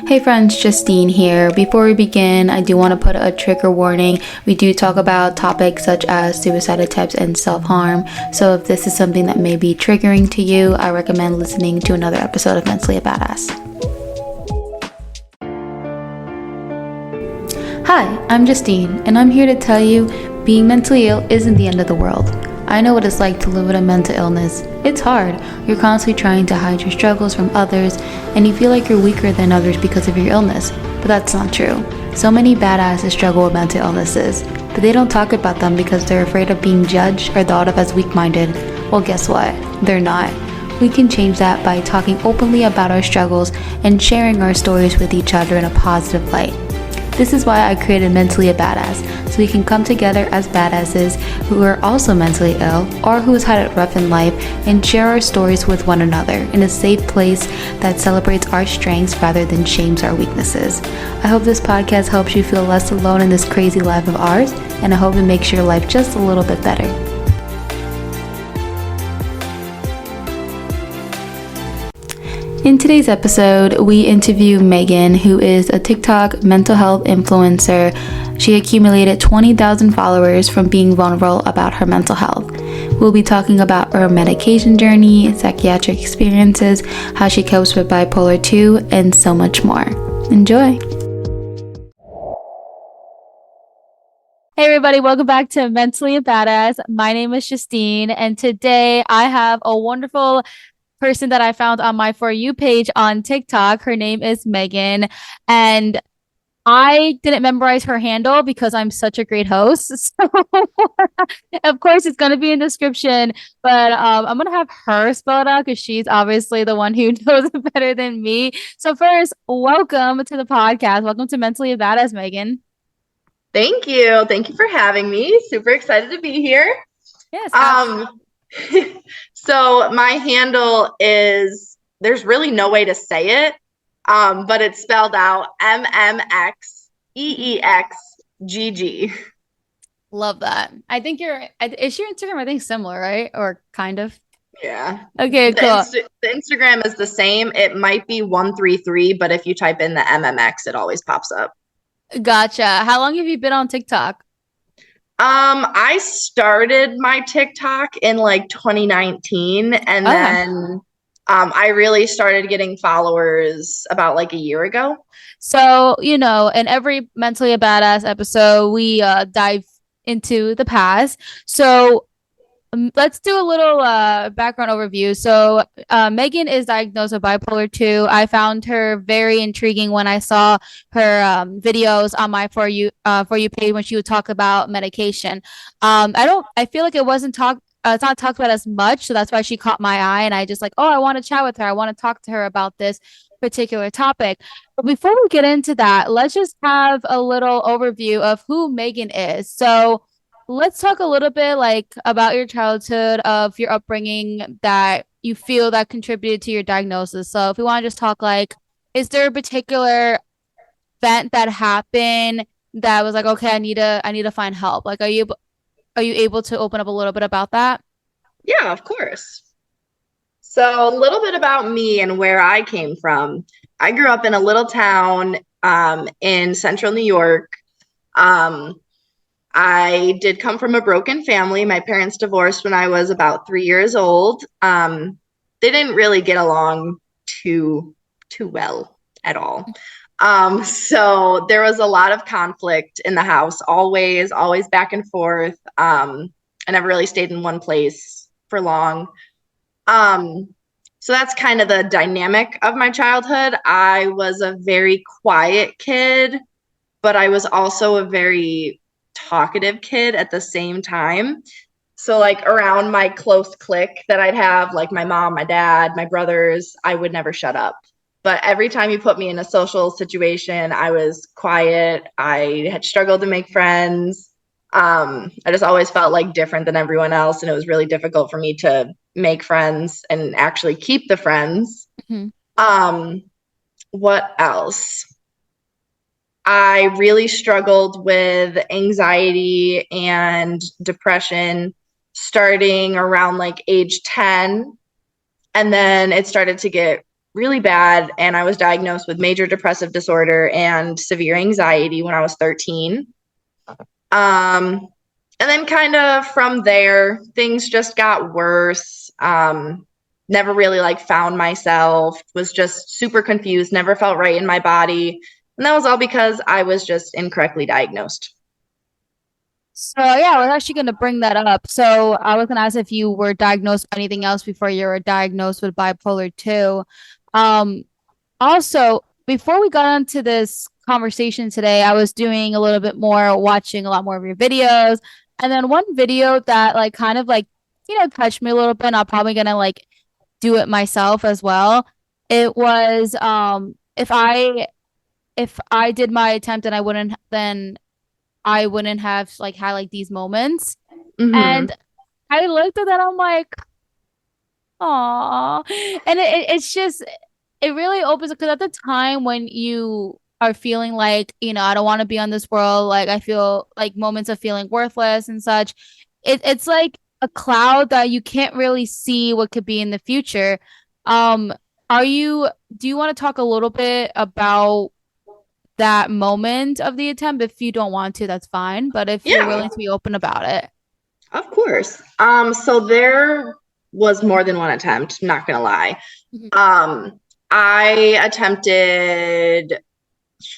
Hey friends, Justine here. Before we begin, I do want to put a trigger warning. We do talk about topics such as suicide attempts and self-harm. So if this is something that may be triggering to you, I recommend listening to another episode of Mentally a Badass. Hi, I'm Justine, and I'm here to tell you being mentally ill isn't the end of the world. I know what it's like to live with a mental illness. It's hard. You're constantly trying to hide your struggles from others, and you feel like you're weaker than others because of your illness. But that's not true. So many badasses struggle with mental illnesses, but they don't talk about them because they're afraid of being judged or thought of as weak-minded. Well, guess what? They're not. We can change that by talking openly about our struggles and sharing our stories with each other in a positive light. This is why I created Mentally a Badass, so we can come together as badasses who are also mentally ill or who has had it rough in life and share our stories with one another in a safe place that celebrates our strengths rather than shames our weaknesses. I hope this podcast helps you feel less alone in this crazy life of ours, and I hope it makes your life just a little bit better. In today's episode, we interview Megan, who is a TikTok mental health influencer. She accumulated 20,000 followers from being vulnerable about her mental health. We'll be talking about her medication journey, psychiatric experiences, how she copes with Bipolar 2, and so much more. Enjoy! Hey everybody, welcome back to Mentally a Badass. My name is Justine, and today I have a wonderful person that I found on my For You page on TikTok. Her name is Megan, and I didn't memorize her handle because I'm such a great host. So of course it's going to be in the description, but I'm going to have her spell it out because she's obviously the one who knows it better than me. So first, welcome to the podcast. Welcome to Mentally a Badass, Megan. Thank you. Thank you for having me. Super excited to be here. Yes. So my handle is, there's really no way to say it, but it's spelled out MMXEEXGG. Love that. I think is your Instagram, I think, similar, right? Or kind of? Yeah. Okay, cool. The Instagram is the same. It might be 133, but if you type in the MMX, it always pops up. Gotcha. How long have you been on TikTok? I started my TikTok in like 2019, and then I really started getting followers about like a year ago. So, in every Mentally a Badass episode, we dive into the past. So let's do a little background overview. So Megan is diagnosed with bipolar 2. I found her very intriguing when I saw her videos on my For You page when she would talk about medication. I feel like it's not talked about as much, so that's why she caught my eye, and I just like, oh, I want to chat with her. I want to talk to her about this particular topic. But before we get into that, let's just have a little overview of who Megan is. So let's talk a little bit like about your childhood, of your upbringing that you feel that contributed to your diagnosis. So if we want to just talk like, is there a particular event that happened that was like, okay, I need to find help? Like, are you able to open up a little bit about that? Yeah, of course. So a little bit about me and where I came from. I grew up in a little town in central New York. I did come from a broken family. My parents divorced when I was about 3 years old. They didn't really get along too well at all. So there was a lot of conflict in the house, always back and forth. I never really stayed in one place for long. So that's kind of the dynamic of my childhood. I was a very quiet kid, but I was also a very talkative kid at the same time. So like around my close clique that I'd have, like my mom, my dad, my brothers, I would never shut up. But every time you put me in a social situation, I was quiet. I had struggled to make friends. I just always felt like different than everyone else, and it was really difficult for me to make friends and actually keep the friends. Mm-hmm. What else? I really struggled with anxiety and depression starting around like age 10. And then it started to get really bad, and I was diagnosed with major depressive disorder and severe anxiety when I was 13. Um, and then kind of from there, things just got worse. Never really like found myself, was just super confused, never felt right in my body. And that was all because I was just incorrectly diagnosed. So yeah, I was actually going to bring that up. So I was going to ask if you were diagnosed with anything else before you were diagnosed with bipolar 2. Um, Also, before we got into this conversation today, I was doing a little bit more, watching a lot more of your videos. And then one video that like kind of like, touched me a little bit, and I'm probably gonna like do it myself as well. It was if I did my attempt and I wouldn't have like had like these moments. Mm-hmm. And I looked at that, I'm like, aw. And it's just it really opens because at the time when you are feeling like, I don't want to be on this world, like I feel like moments of feeling worthless and such, it's like a cloud that you can't really see what could be in the future. Um, do you want to talk a little bit about that moment of the attempt? If you don't want to, that's fine. But if you're Yeah, willing to be open about it. of course. So there was more than one attempt, not gonna lie. Mhm. Um, I attempted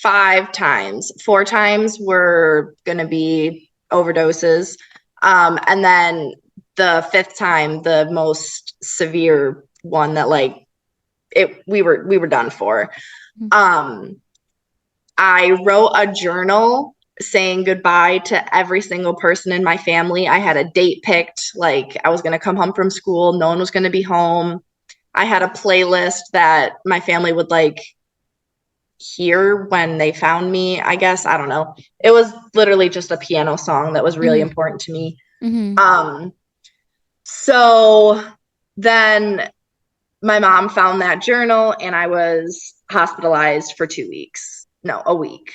5 times. 4 times were gonna be overdoses. And then the fifth time, the most severe one that like it we were done for. Um, I wrote a journal saying goodbye to every single person in my family. I had a date picked, like I was going to come home from school, no one was going to be home. I had a playlist that my family would like hear when they found me, I guess. I don't know. It was literally just a piano song that was really Mhm. important to me. Mhm. Um, so then my mom found that journal and I was hospitalized for 2 weeks. No, a week.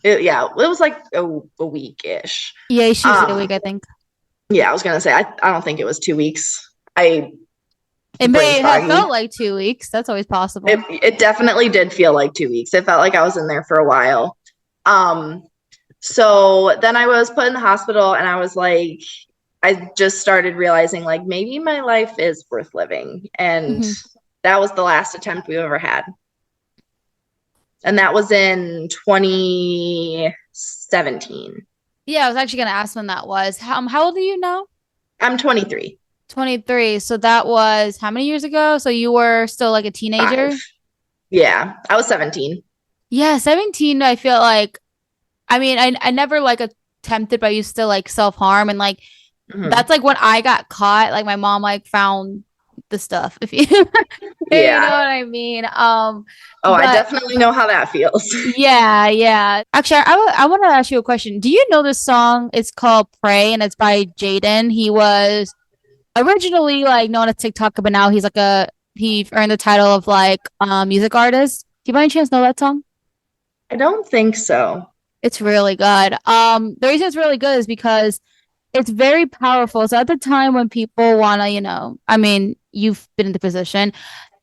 Yeah, it was like a week ish. Yeah, it's usually a Um, week, I think. yeah, I was gonna say I don't think it was 2 weeks. I It brain's may have foggy. felt like 2 weeks. That's always It possible. it definitely did feel like 2 weeks. It felt like I was in there for a while. Um, so then I was put in the hospital and I was like, I just started realizing like maybe my life is worth living. And Mhm. that was the last attempt we ever had. And that was in 2017. Yeah, I was actually gonna ask when that was. How old are you now? I'm 23. 23. So that was how many years ago? So you were still like a 5. teenager? Yeah, I was 17. Yeah, 17, I feel like I mean, I never like attempted, but I used to like self-harm and like Hmm. that's like when I got caught, like my mom like found the stuff, if you if you know Yeah. what I mean. Oh, I But definitely know how that feels. yeah, yeah. Actually, I want to ask you a question. Do you know this song? It's called Pray and it's by Jaden. He was originally like known as Tik Toker, but now he earned the title of like music artist. Do you by any chance know that song? I don't think so. It's really good. The reason it's really good is because it's very powerful. So at the time when people wanna, I mean, you've been in the position,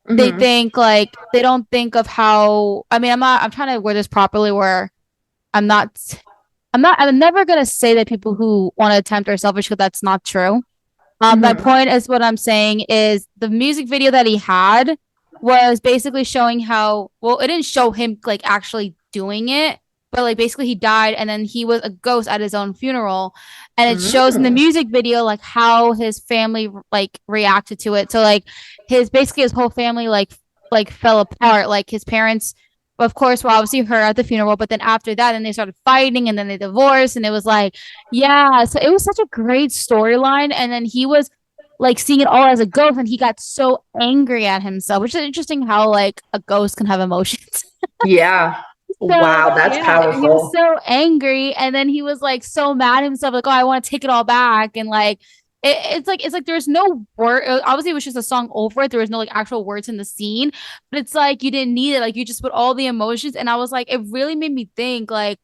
they Hmm. think like they don't think of how. I mean, I'm trying to word this properly where I'm not. I'm never gonna say that people who want to attempt are selfish because that's not true. My Hmm. point is what I'm saying is the music video that he had was basically showing how, well, it didn't show him like actually doing it, but like basically he died and then he was a ghost at his own funeral. And it shows in the Mm. music video like how his family like reacted to it. So like his whole family like fell apart. Like his parents of course were obviously her at the funeral, but then after that then they started fighting and then they divorced and it was like yeah, so it was such a great storyline. And then he was like seeing it all as a ghost, and he got so angry at himself, which is interesting how like a ghost can have emotions. Yeah. Wow, So that's yeah, he was powerful. so angry, and then he was like so mad at himself, like, oh, I want to take it all back, and like it's like there's no word. Obviously, it was just a song over it. There was no like actual words in the scene, but it's like you didn't need it. Like you just put all the emotions, and I was like, it really made me think like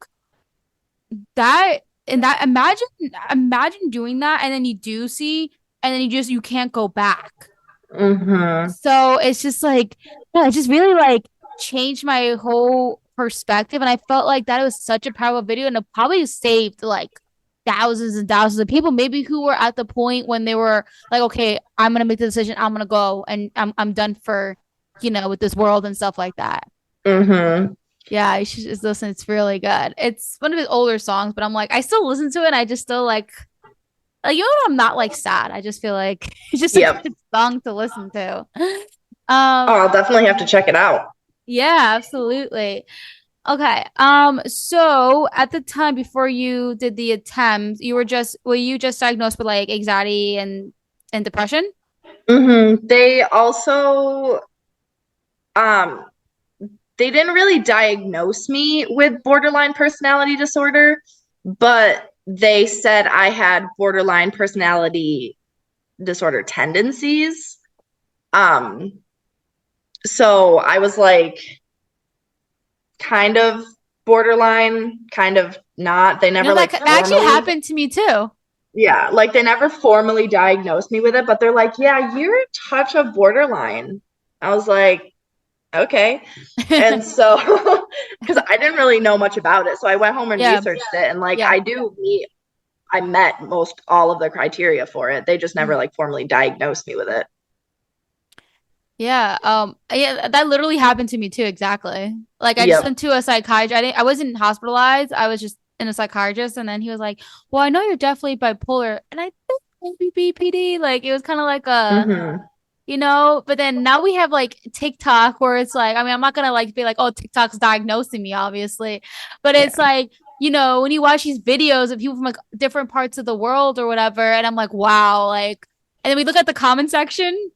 that and that imagine doing that and then you do see and then you can't go back. Mm-hmm. So it's just like, yeah, it just really like changed my whole perspective. And I felt like that was such a powerful video and it probably saved like thousands and thousands of people, maybe who were at the point when they were like, okay, I'm gonna make the decision, I'm gonna go and I'm done for, with this world and stuff like that. Mm-hmm. Yeah, you should just listen. It's really good. It's one of his older songs, but I'm like, I still listen to it and I just still I'm not like sad. I just feel like it's just a Yep. good song to listen to. Oh, Um, I'll definitely have to check it out. yeah, absolutely. Okay. So at the time before you did the attempt, were you just diagnosed with like anxiety and depression? Mm-hmm. They also um they didn't really diagnose me with borderline personality disorder, but they said I had borderline personality disorder tendencies. Um, so I was like kind of borderline, kind of not. They You know never that like that actually formally, happened to me too. yeah, like they never formally diagnosed me with it, but they're like, yeah, you're a touch of borderline. I was like, okay. And so, because I didn't really know much about it, so I went home and Yeah, researched it, and like yeah. I met most all of the criteria for it. They just never like formally diagnosed me with it. Yeah, that literally happened to me too, exactly. Like I just Yep. went to a psychiatrist. I wasn't hospitalized. I was just in a psychiatrist and then he was like, "Well, I know you're definitely bipolar." And I think maybe BPD. Like it was kind of like Hmm. but then now we have like TikTok where it's like, I mean, I'm not gonna like be like, "Oh, TikTok's diagnosing me," obviously. But it's Yeah. like, when you watch these videos of people from like different parts of the world or whatever, and I'm like, "Wow," like and then we look at the comment section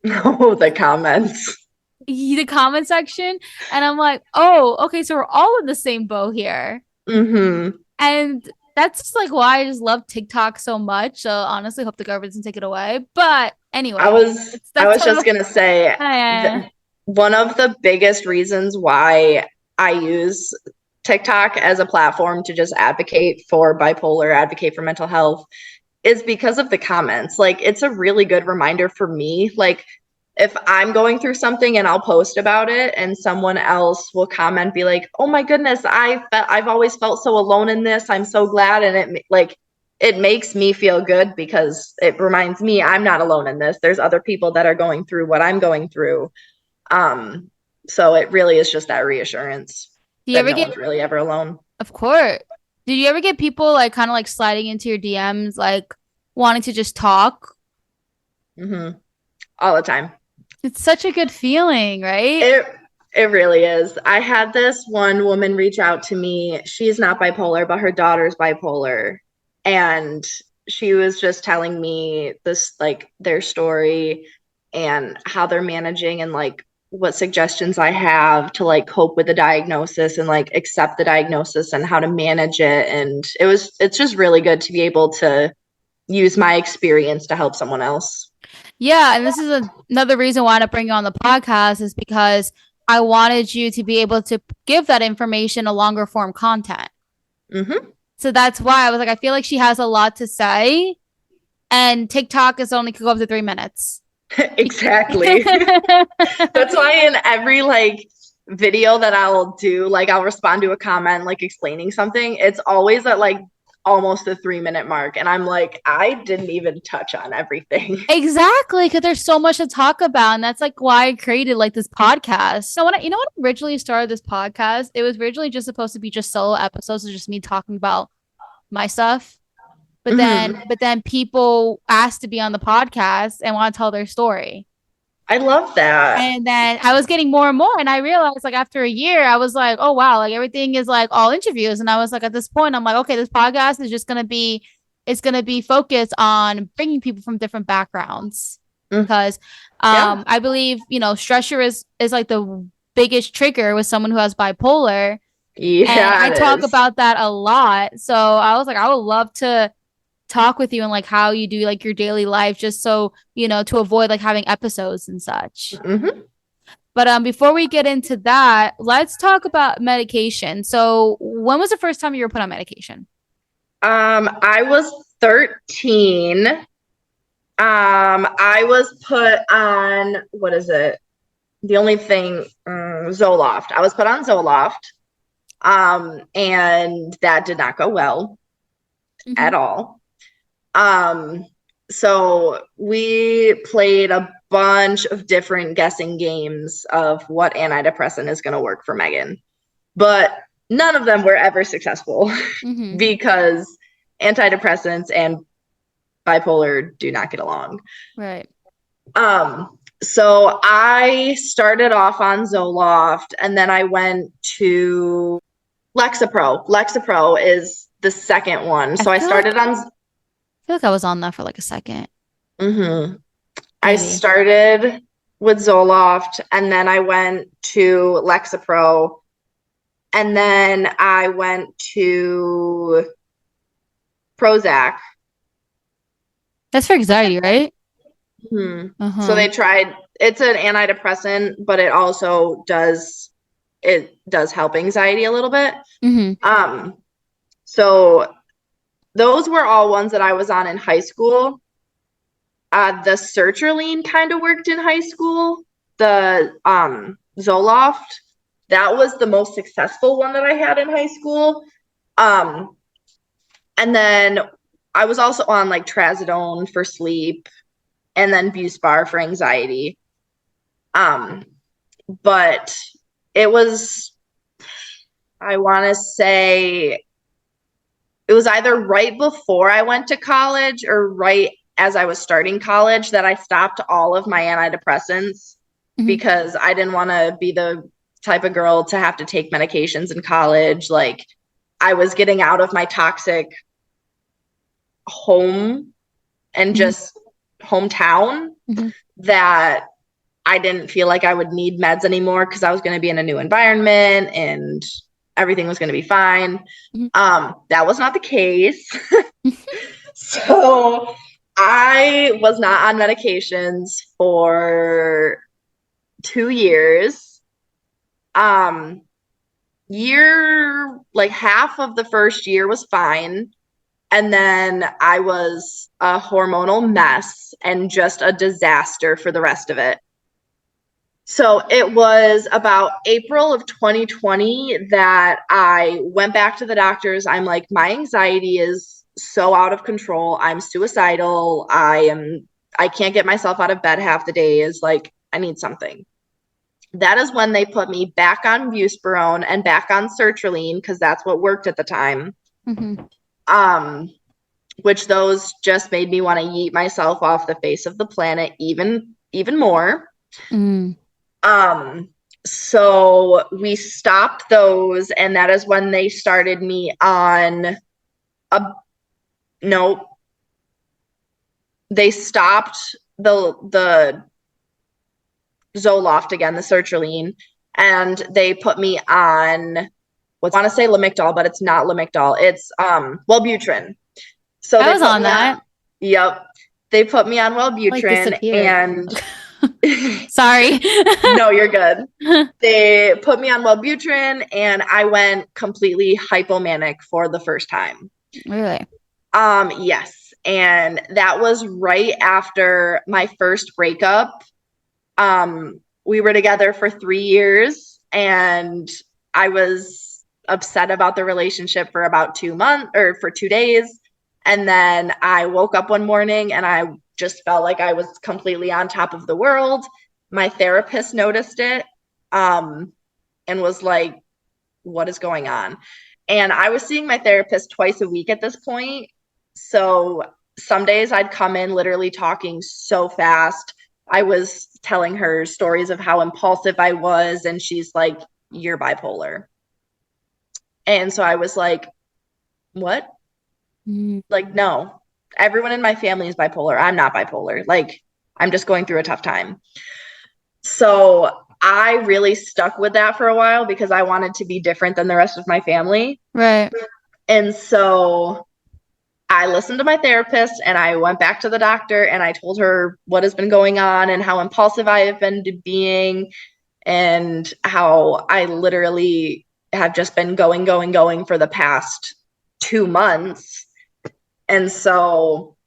Oh, the comments. the comment section and I'm like, oh, okay, so we're all in the same boat here. Hmm. And that's just like why I just love TikTok so much. So honestly, hope the government doesn't take it away. But I anyway, was it's I that's was just total. gonna say Yeah. that one of the biggest reasons why I use TikTok as a platform to just advocate for bipolar, advocate for mental health is because of the comments. Like it's a really good reminder for me. Like if I'm going through something and I'll post about it and someone else will comment be like, "Oh my goodness, I've always felt so alone in this. I'm so glad." And it makes me feel good because it reminds me I'm not alone in this. There's other people that are going through what I'm going through. Um so it really is just that reassurance Do you that ever no get, one's really ever alone. of course, did you ever get people like kind of like sliding into your DMs, like wanting to just talk? Hmm. All the time. It's such a good feeling, right? It it really is. I had this one woman reach out to me. She's not bipolar, but her daughter's bipolar. And she was just telling me this like their story and how they're managing and like what suggestions I have to like cope with the diagnosis and like accept the diagnosis and how to manage it. And it's just really good to be able to use my experience to help someone else. Yeah, and this is another reason why I bring you on the podcast is because I wanted you to be able to give that information a longer form content. Hmm. So that's why I was like, I feel like she has a lot to say, and TikTok is only could go up to 3 minutes. Exactly. That's why in every like video that I'll do, like I'll respond to a comment like explaining something, it's always at like almost the 3 minute mark. And I'm like, I didn't even touch on everything. Exactly, because there's so much to talk about, and that's like why I created like this podcast. So when I originally started this podcast, it was originally just supposed to be just solo episodes of just me talking about my stuff. But then Hmm. but then people asked to be on the podcast and want to tell their story. I love that. And then I was getting more and more, and I realized like after a year, I was like, oh wow, like everything is like all interviews. And I was like, at this point, I'm like, okay, this podcast is just gonna be focused on bringing people from different backgrounds Mm, because yeah. I believe stressor is like the biggest trigger with someone who has bipolar, and Yeah, I it talk is. about that a lot. So I was like, I would love to talk with you and like how you do like your daily life just so to avoid like having episodes and such. Hmm. But before we get into that, let's talk about medication. So when was the first time you were put on medication? I was 13 I was put on, what is it? The only thing, Zoloft. I was put on Zoloft, and that did not go well Hmm. at all. Um, so we played a bunch of different guessing games of what antidepressant is going to work for Megan, but none of them were ever successful Hmm. because antidepressants and bipolar do not get along. Right. So I started off on Zoloft and then I went to Lexapro. Lexapro is the second one. I So I started on, feel like I was on that for like a second, mhm. I maybe. started with Zoloft and then I went to Lexapro and then I went to Prozac. That's for anxiety, right? Hmm. So Uh-huh. they tried, it's an antidepressant, but it does help anxiety a little bit. Hmm. Um, so those were all ones that I was on in high school. The sertraline kind of worked in high school. The Zoloft, that was the most successful one that I had in high school. Um, and then I was also on like trazodone for sleep and then Buspar for anxiety. Um, but it was, I want to say, it was either right before I went to college or right as I was starting college that I stopped all of my antidepressants Hmm. because I didn't want to be the type of girl to have to take medications in college. Like, I was getting out of my toxic home and Hmm. just hometown Hmm. that I didn't feel like I would need meds anymore because I was going to be in a new environment and everything was going to be fine. Hmm. That was not the case. So I was not on medications for 2 years. Um, like half of the first year was fine. And then I was a hormonal mess and just a disaster for the rest of it. So it was about April of 2020 that I went back to the doctors. I'm like, my anxiety is so out of control. I'm suicidal. I can't get myself out of bed half the days. Like, I need something. That is when they put me back on buspirone and back on sertraline because that's what worked at the time. Hmm. Um, which those just made me want to yeet myself off the face of the planet even more. Mm. Um, so we stopped those, and that is when they started me on a no, they stopped the Zoloft again, the sertraline, and they put me on what I want to say Lamictal, but it's not Lamictal. It's Wellbutrin. So I they was put on me on, that. yep. They put me on Like Wellbutrin disappeared. and Sorry. no, you're good. They put me on Wellbutrin and I went completely hypomanic for the first time. Really? Yes. And that was right after my first breakup. We were together for 3 years and I was upset about the relationship for about 2 months or for 2 days. And then I woke up one morning and I just felt like I was completely on top of the world. My therapist noticed it, and was like, what is going on? And I was seeing my therapist twice a week at this point. So some days I'd come in literally talking so fast. I was telling her stories of how impulsive I was, and she's like, you're bipolar. And so I was like, what? Mm. Like, no, everyone in my family is bipolar. I'm not bipolar. Like, I'm just going through a tough time. So I really stuck with that for a while because I wanted to be different than the rest of my family. Right. And so I listened to my therapist and I went back to the doctor and I told her what has been going on and how impulsive I have been being and how I literally have just been going for the past 2 months. And so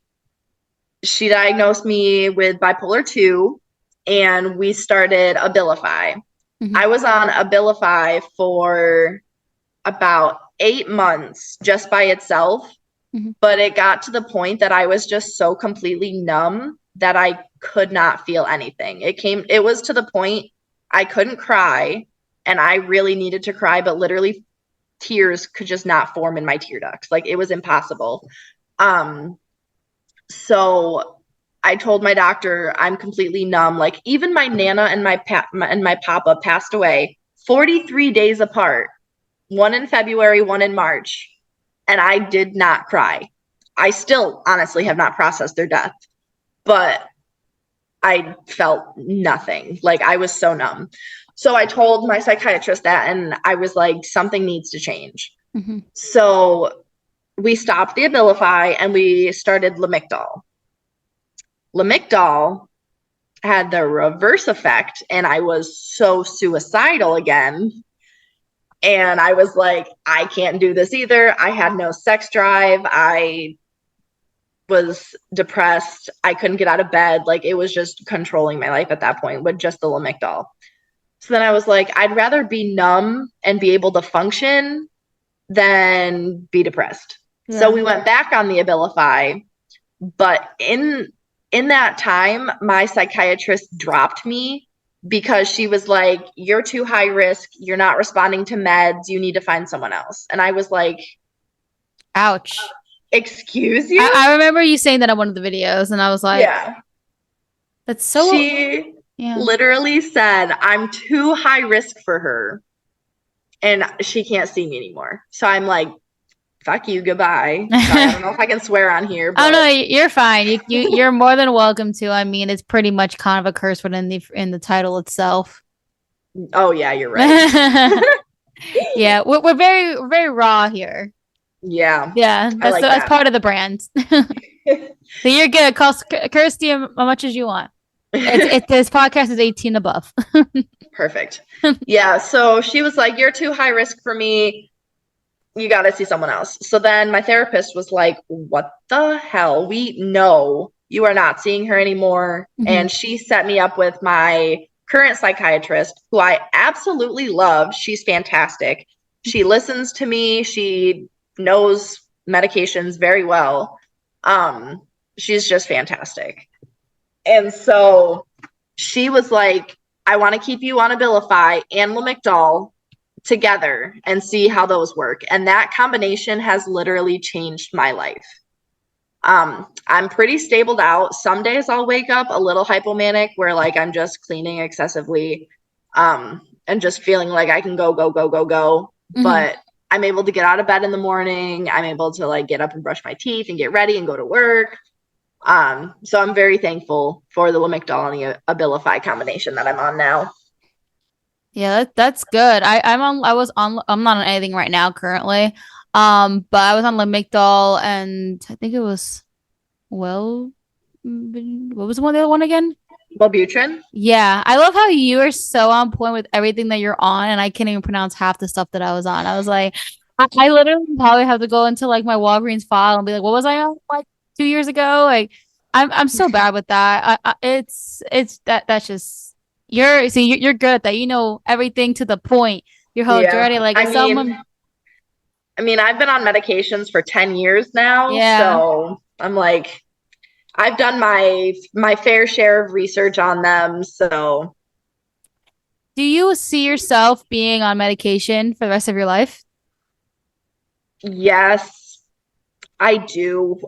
she diagnosed me with bipolar 2, and we started Abilify. Mm-hmm. I was on Abilify for about 8 months just by itself, Mm-hmm. but it got to the point that I was just so completely numb that I could not feel anything. It was to the point I couldn't cry, and I really needed to cry, but literally tears could just not form in my tear ducts. Like, it was impossible. Um, so I told my doctor I'm completely numb. Like, even my nana and my papa passed away 43 days apart, one in February, one in March, and I did not cry. I still honestly have not processed their death, but I felt nothing. Like, I was so numb. So I told my psychiatrist that, and I was like, something needs to change. Mm-hmm. So we stopped the Abilify and we started Lamictal. Lamictal had the reverse effect, and I was so suicidal again. And I was like, I can't do this either. I had no sex drive. I was depressed. I couldn't get out of bed. Like, it was just controlling my life at that point with just the Lamictal. So then I was like, I'd rather be numb and be able to function than be depressed. So Yeah. we went back on the Abilify, but in that time, my psychiatrist dropped me because she was like, you're too high risk. You're not responding to meds. You need to find someone else. And I was like, Ouch. excuse I, you? I remember you saying that on one of the videos, and I was like, Yeah. that's so, She yeah. literally said, I'm too high risk for her and she can't see me anymore. So I'm like, fuck you, goodbye. Sorry, I don't know if I can swear on here, Oh no, but you're fine. You're more than welcome to. I mean, it's pretty much kind of a curse word in the title itself. oh yeah, you're right. Yeah, we're very raw here. Yeah, Yeah, I like that's that. part of the brand. So you're good. Curse you as much as you want. This podcast is 18 above. Perfect. Yeah, so she was like, you're too high risk for me. You got to see someone else. So then my therapist was like, what the hell? We know you are not seeing her anymore. Mhm. And she set me up with my current psychiatrist, who I absolutely love. She's fantastic. She listens to me. She knows medications very well. She's just fantastic. And so she was like, I want to keep you on Abilify and Lamictal together and see how those work. And that combination has literally changed my life. I'm pretty stabled out. Some days I'll wake up a little hypomanic where like I'm just cleaning excessively, and just feeling like I can go, go, go, go, go. Mhm. But I'm able to get out of bed in the morning. I'm able to like get up and brush my teeth and get ready and go to work. So I'm very thankful for the Lamictal and the Abilify combination that I'm on now. Yeah, that's good. I'm not on anything right now currently. But I was on Lamictal and I think it was well, what was the other one again? Wellbutrin? Yeah, I love how you are so on point with everything that you're on, and I can't even pronounce half the stuff that I was on. I was like, I literally probably have to go into like my Walgreens file and be like, what was I on like 2 years ago? Like, I'm so bad with that. It's that's just you're good at that. You know everything to the point. You're Yeah. already like I if mean, someone, I mean, I've been on medications for 10 years now, yeah. so I'm like, I've done my fair share of research on them, so Do you see yourself being on medication for the rest of your life? yes, I do.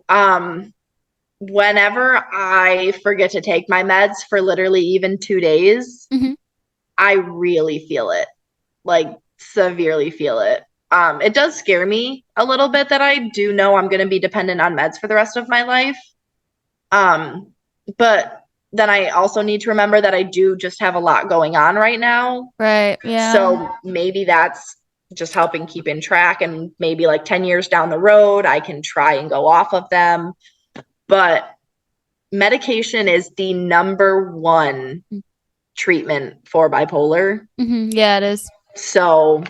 Whenever I forget to take my meds for literally even 2 days, Hmm. I really feel it, like severely feel it. It does scare me a little bit that I do know I'm going to be dependent on meds for the rest of my life. Um, but then I also need to remember that I do just have a lot going on right now. Right. Yeah. So maybe that's just helping keep in track. And maybe like 10 years down the road, I can try and go off of them. But medication is the number one treatment for bipolar. Hmm. Yeah, it is. So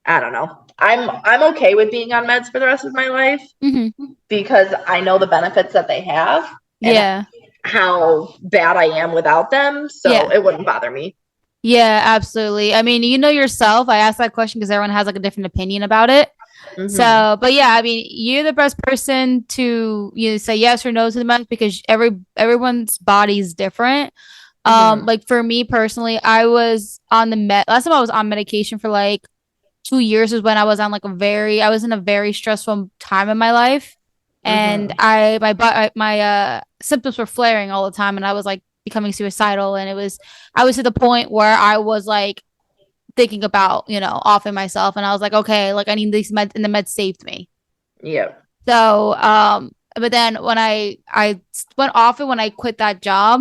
I don't know. I'm okay with being on meds for the rest of my life Hmm. because I know the benefits that they have and Yeah. how bad I am without them, so Yeah. it wouldn't bother me. Yeah, absolutely. I mean, you know yourself. I asked that question because everyone has like a different opinion about it. Hmm. So, but yeah, I mean, you're the best person to say yes or no to the meds because everyone's body is different. Hmm. Like for me personally, I was on the last time I was on medication for like 2 years was when I was on like I was in a very stressful time in my life, and Hmm. my symptoms were flaring all the time, and I was like becoming suicidal, and I was to the point where I was like thinking about offing myself, and I was like, okay, like I need these meds, and the meds saved me. Yep. So, but then when I went off it when I quit that job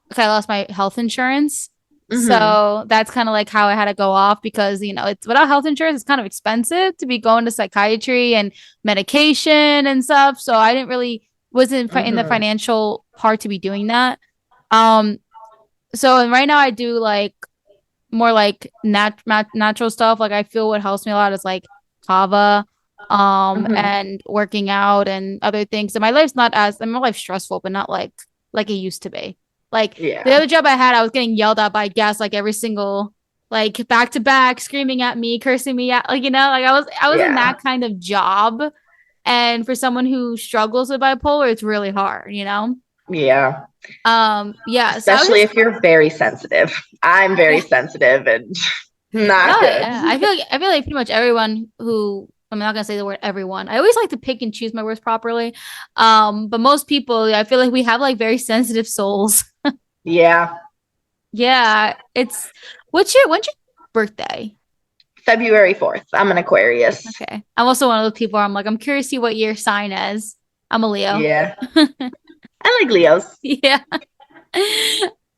because I lost my health insurance. Hmm. So that's kind of like how I had to go off because it's without health insurance, it's kind of expensive to be going to psychiatry and medication and stuff. So I didn't really wasn't in the Hmm. financial part to be doing that. Um, so and right now I do like more like natural stuff. Like I feel what helps me a lot is like kava, Hmm. and working out and other things. So my life's not as my life's stressful, but not like it used to be. Like the Yeah. other job I had, I was getting yelled at by guests like every single like back to back, screaming at me, cursing me out. Like like I was in Yeah. that kind of job. And for someone who struggles with bipolar, it's really hard. Yeah. Yeah. So I was Especially just if you're very sensitive. I'm very yeah. sensitive and not No, good. yeah. I feel like pretty much everyone who I'm not gonna say the word everyone. I always like to pick and choose my words properly. But most people, I feel like we have like very sensitive souls. Yeah. Yeah. When's your birthday? February 4th. I'm an Aquarius. Okay. I'm also one of those people where I'm like, I'm curious to see what your sign is. I'm a Leo. Yeah. I like Leos. Yeah.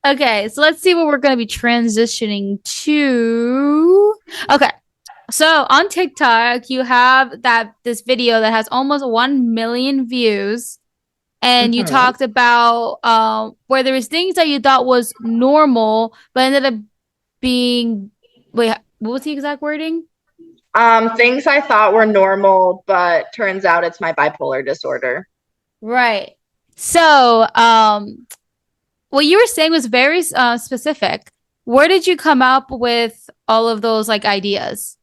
Okay, so let's see what we're going to be transitioning to. Okay, so on TikTok, you have this video that has almost 1 million views, and you Hmm. talked about where there was things that you thought was normal, but ended up being wait, what was the exact wording? Things I thought were normal, but turns out it's my bipolar disorder. Right. So, what you were saying was very specific. Where did you come up with all of those like ideas?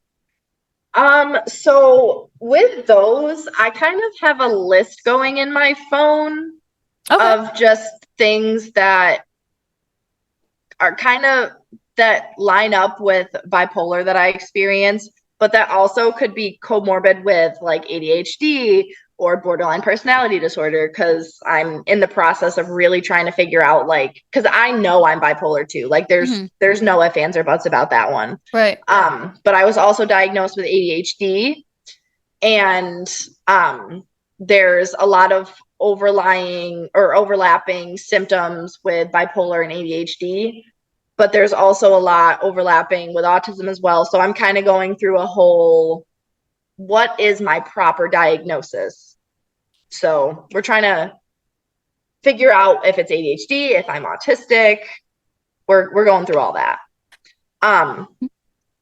So with those, I kind of have a list going in my phone Okay. of just things that are kind of that line up with bipolar that I experience, but that also could be comorbid with like ADHD or borderline personality disorder because I'm in the process of really trying to figure out like because I know I'm bipolar too. Like Hmm. there's no ifs, ands, or buts about that one. Right. But I was also diagnosed with ADHD and there's a lot of overlying or overlapping symptoms with bipolar and ADHD, but there's also a lot overlapping with autism as well. So I'm kind of going through a whole what is my proper diagnosis? So we're trying to figure out if it's ADHD, if I'm autistic. We're going through all that. Um,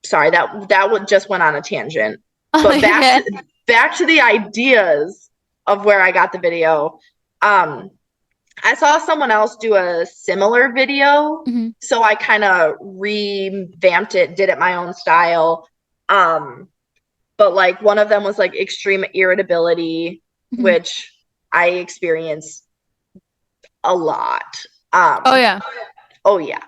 sorry that would just went on a tangent. Oh, But you're good. back to the ideas of where I got the video. Um, I saw someone else do a similar video, Hmm. so I kind of revamped it, did it my own style. Um, but like one of them was like extreme irritability, Hmm. which I experience a lot. Oh Um, yeah. oh yeah,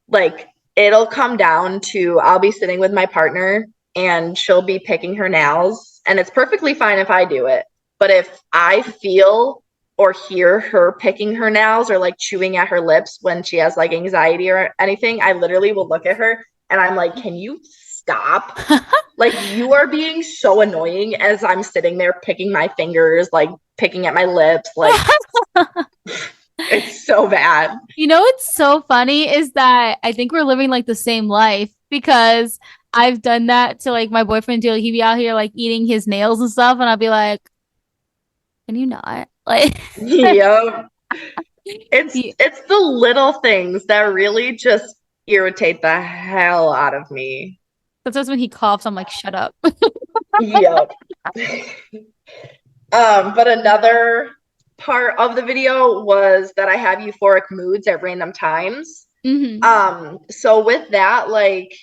like it'll come down to I'll be sitting with my partner and she'll be picking her nails, and it's perfectly fine if I do it. But if I feel or hear her picking her nails or like chewing at her lips when she has like anxiety or anything, I literally will look at her and I'm like, can you stop? Like, you are being so annoying as I'm sitting there picking my fingers, like picking at my lips. Like, it's so bad. What's so funny is that I think we're living like the same life because I've done that to like my boyfriend too. Like, he'd be out here like eating his nails and stuff, and I'll be like, "Can you not?" Like, Yep. It's yeah. it's the little things that really just irritate the hell out of me. That's just when he coughs. I'm like, shut up. Yep. But another part of the video was that I have euphoric moods at random times. Hmm. So with that, like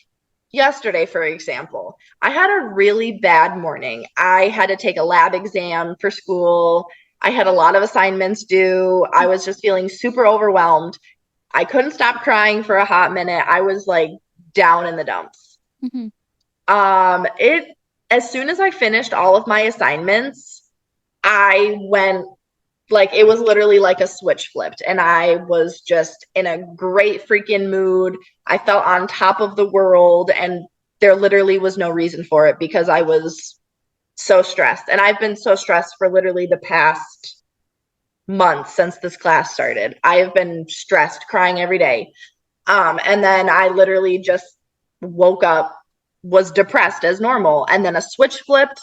yesterday, for example, I had a really bad morning. I had to take a lab exam for school. I had a lot of assignments due. I was just feeling super overwhelmed. I couldn't stop crying for a hot minute. I was like down in the dumps. Hmm. It as soon as I finished all of my assignments, I went like it was literally like a switch flipped and I was just in a great freaking mood. I felt on top of the world and there literally was no reason for it because I was so stressed. And I've been so stressed for literally the past month since this class started. I have been stressed, crying every day. And then I literally just woke up, was depressed as normal, and then a switch flipped,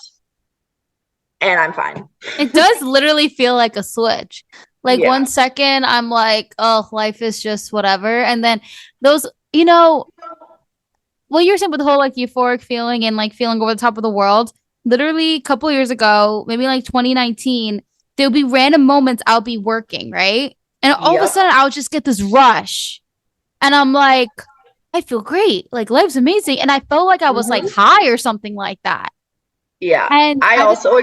and I'm fine. It does literally feel like a switch. Like one Yeah. second, I'm like, oh, life is just whatever. And then those, you know, what you're saying with the whole like euphoric feeling and like feeling over the top of the world, literally a couple years ago, maybe like 2019, there'll be random moments I'll be working, right? And all of a Yep. sudden I'll just get this rush. And I'm like, I feel great. Like life's amazing. And I felt like I was like Mm-hmm. high or something like that. Yeah. And I I just, also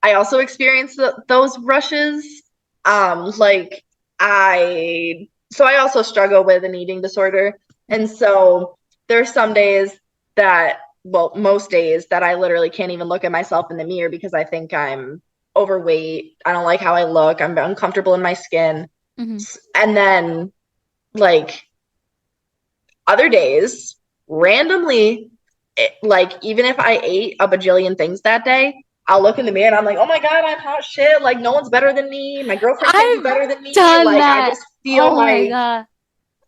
I also experienced those rushes. Like I also struggle with an eating disorder, and so there's some days that, well, most days that I literally can't even look at myself in the mirror because I think I'm overweight. I don't like how I look. I'm uncomfortable in my skin, mhm. and then like other days, randomly, like even if I ate a bajillion things that day, I'll look in the mirror and I'm like, oh my God, I'm hot shit. Like, no one's better than me. My girlfriend can't be I've better than me. done Like, I that. just feel Oh my like God.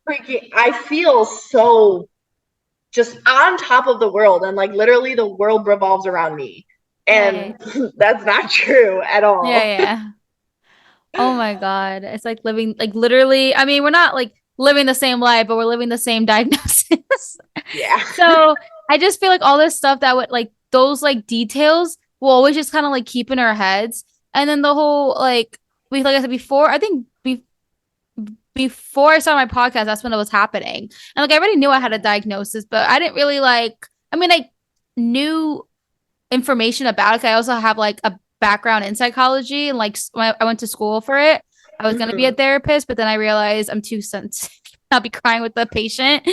freaking, I feel so just on top of the world. And like, literally, the world revolves around me. Yeah, yeah, And that's not true at yeah, all. yeah. Oh my God. It's like living, like literally, I mean, we're not like living the same life, but we're living the same diagnosis. Yeah. So I just feel like all this stuff that would like those like details will always just kind of like keep in our heads. And then the whole we like I said before, I think before I started my podcast, that's when it was happening. And like I already knew I had a diagnosis, but I didn't really like I mean, I knew information about it. I also have like a background in psychology and like when I went to school for it. I was going to be a Mm-hmm. therapist, but then I realized I'm too sensitive. I'll be crying with the patient.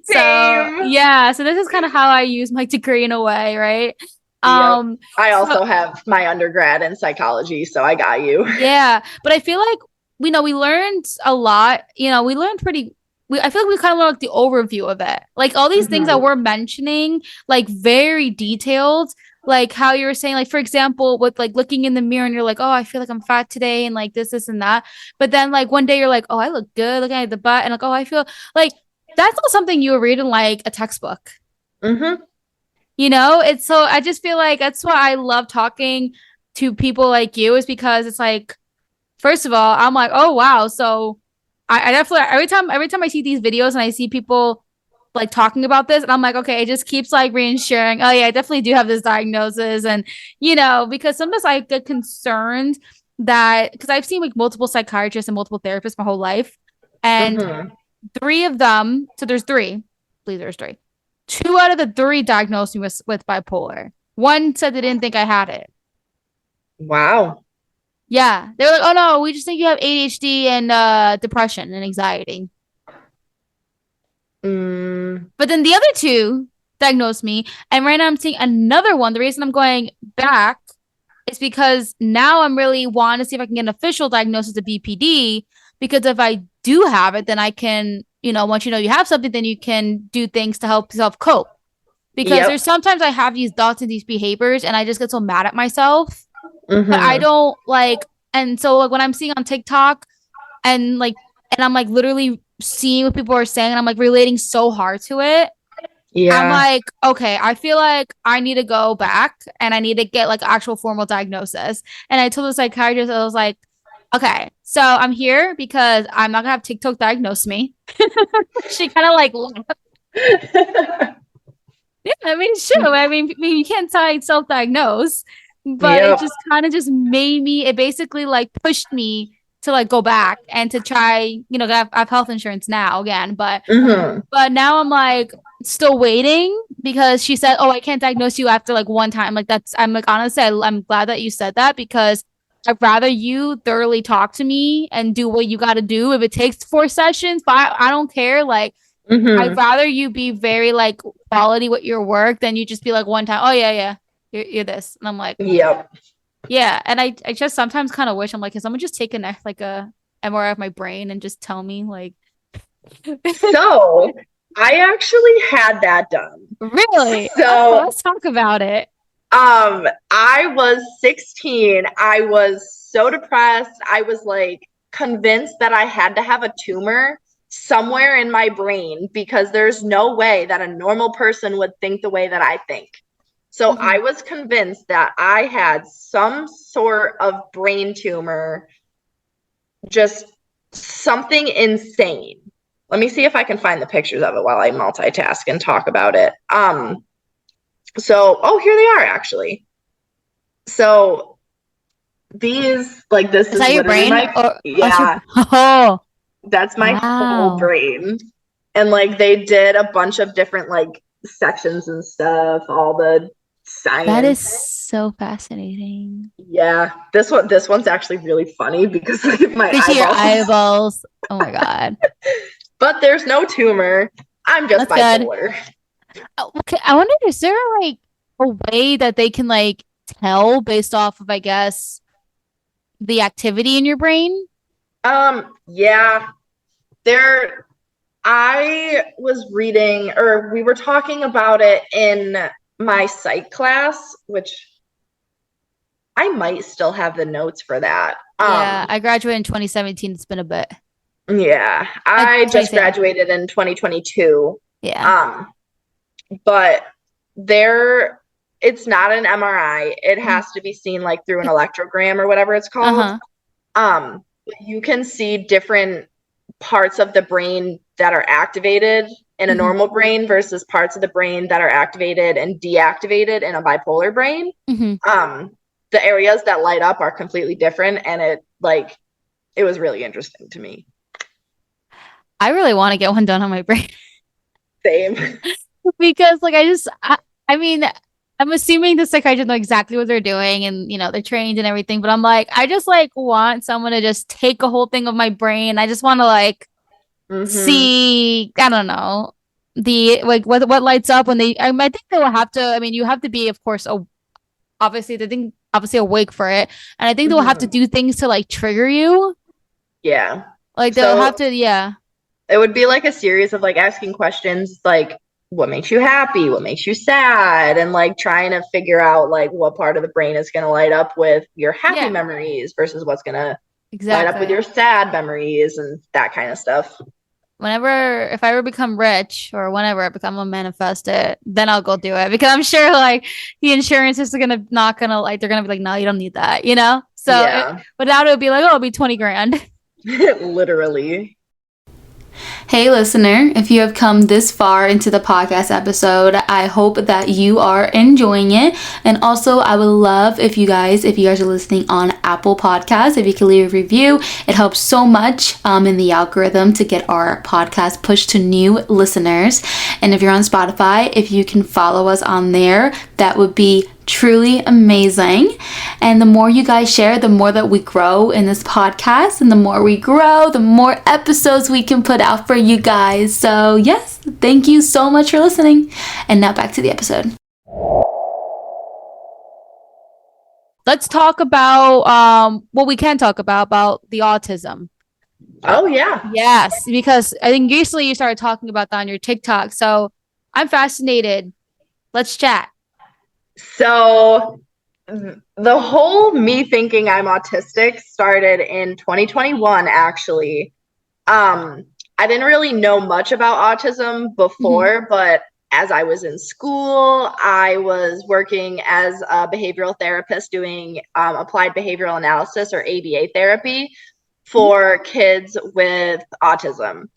So, Same. yeah, so this is kind of how I use my degree in a way, right? Yep. I So also have my undergrad in psychology, so I got you. yeah, but I feel like we learned a lot. We learned pretty. I feel like we kind of learned like the overview of it, like all these things that Mm-hmm. we're mentioning, like very detailed. Like how you were saying, like for example, with like looking in the mirror and you're like, oh, I feel like I'm fat today, and like this, and that. But then like one day you're like, oh, I look good, looking at the butt, and like, oh, I feel like that's not something you would read in like a textbook. Mm-hmm. It's so I just feel like that's why I love talking to people like you is because it's like first of all, I'm like, oh wow. So I definitely every time I see these videos and I see people like talking about this, and I'm like, okay, it just keeps like reassuring. Oh yeah, I definitely do have this diagnosis, and because sometimes I get concerned that because I've seen like multiple psychiatrists and multiple therapists my whole life, and Mm-hmm. three of them, so there's three, please, there's three. Two out of the three diagnosed me with bipolar. One said they didn't think I had it. Wow. Yeah. They were like, oh no, we just think you have ADHD and depression and anxiety. Mm, But then the other two diagnosed me. And right now I'm seeing another one. The reason I'm going back is because now I'm really wanting to see if I can get an official diagnosis of BPD. Because if I do have it, then I can, once you know you have something, then you can do things to help yourself cope. Because there's yep. sometimes I have these thoughts and these behaviors and I just get so mad at myself. But I Mm-hmm. don't like, and so like when I'm seeing on TikTok and I'm like literally seeing what people are saying and I'm like relating so hard to it. I'm Yeah. like, okay, I feel like I need to go back and I need to get like actual formal diagnosis. And I told the psychiatrist, I was like, okay, so I'm here because I'm not gonna have TikTok diagnose me. She kind of like laughed. Yeah, I mean, it's true. I mean, you can't self-diagnose, but it Yep. just kind of just made me, it basically like pushed me to like go back and to try, I have health insurance now again, Hmm. but now I'm like still waiting because she said, "Oh, I can't diagnose you after like one time." Like I'm like honestly, I'm glad that you said that because I'd rather you thoroughly talk to me and do what you got to do. If it takes 4 sessions, but I don't care. Like I'd Hmm. rather you be very like quality with your work than you just be like one time, "Oh yeah, yeah, you're this," and I'm like, Yep. yeah. And I just sometimes kind of wish I'm like, can someone just take like a MRI of my brain and just tell me like. So I actually had that done. Really? Oh, So let's talk about it. I was 16. I was so depressed. I was like convinced that I had to have a tumor somewhere in my brain because there's no way that a normal person would think the way that I think. So I Mhm. was convinced that I had some sort of brain tumor, just something insane. Let me see if I can find the pictures of it while I multitask and talk about it. So here they are actually. So these, like, this Is is that your literally brain my, or that's your yeah, oh that's my whole wow. brain. And like they did a bunch of different like sections and stuff, all the That is science. so fascinating. Yeah, this one's actually really funny because like my To see your eyeballs. eyeballs. Oh my God. But there's no tumor. I'm just That's good. bipolar. Oh, okay, I wonder, is there like a way that they can like tell based off of, I guess, the activity in your brain? Yeah, there I was reading, or we were talking about it in my psych class, which I might still have the notes for that. Yeah, I graduated in 2017. It's been a bit. Yeah, I just 2010. graduated in 2022. Yeah. Um, but there, it's not an MRI. It Mhm. has to be seen like through an electrogram or whatever it's called. Uh-huh. You can see different parts of the brain that are activated in a Hmm. normal brain versus parts of the brain that are activated and deactivated in a bipolar brain. Hmm. Um, the areas that light up are completely different, and it was really interesting to me. I really want to get one done on my brain. Same. Because like I mean, I'm assuming the psychiatrists know exactly what they're doing and they're trained and everything, but I'm like, I just like want someone to just take a whole thing of my brain. I just want to like Mm-hmm. see, I don't know, the like what lights up when I think they will have to, I mean, you have to be, of course, obviously the thing obviously awake for it. And I think they'll have to Mm-hmm. do things to like trigger you. Yeah. Like they'll have So to, yeah. it would be like a series of like asking questions like what makes you happy, what makes you sad, and like trying to figure out like what part of the brain is going to light up with your happy Yeah, memories versus what's going to light up with exactly. your sad memories and that kind of stuff. Whenever if I ever become rich or whenever I become a manifest it, then I'll go do it because I'm sure like the insurance is gonna not gonna like they're gonna be like, no, you don't need that, you know? Yeah. Without it would be like, oh, it'll be 20 grand. Literally. Hey, listener, if you have come this far into the podcast episode, I hope that you are enjoying it. And also, I would love if you guys are listening on Apple Podcasts, if you can leave a review. It helps so much in the algorithm to get our podcast pushed to new listeners. And if you're on Spotify, if you can follow us on there, that would be truly amazing. And the more you guys share, the more that we grow in this podcast, and the more we grow, the more episodes we can put out for you guys. So yes, thank you so much for listening. And now back to the episode. Let's talk about what we can talk about the autism. Oh yeah. Yes, because I think recently you started talking about that on your TikTok. So I'm fascinated. Let's chat. So the whole me thinking I'm autistic started in 2021 actually. I didn't really know much about autism Mhm. before, but as I was in school, I was working as a behavioral therapist doing applied behavioral analysis or ABA therapy for kids with autism.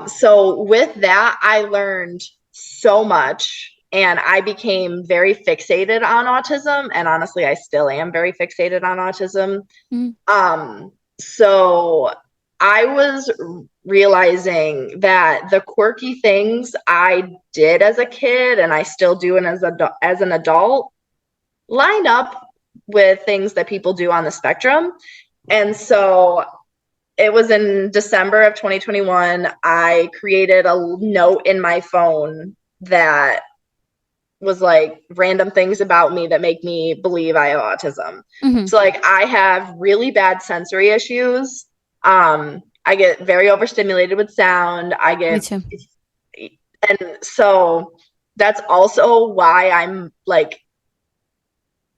So with that, I learned so much, and I became very fixated on autism, and honestly, I still am very fixated on autism. Mm-hmm. So I was realizing that the quirky things I did as a kid and I still do and as an adult line up with things that people do on the spectrum. And so it was in December of 2021, I created a note in my phone that was like random things about me that make me believe I have autism. Mm-hmm. So like I have really bad sensory issues. I get very overstimulated with sound. Me too. And so that's also why I'm like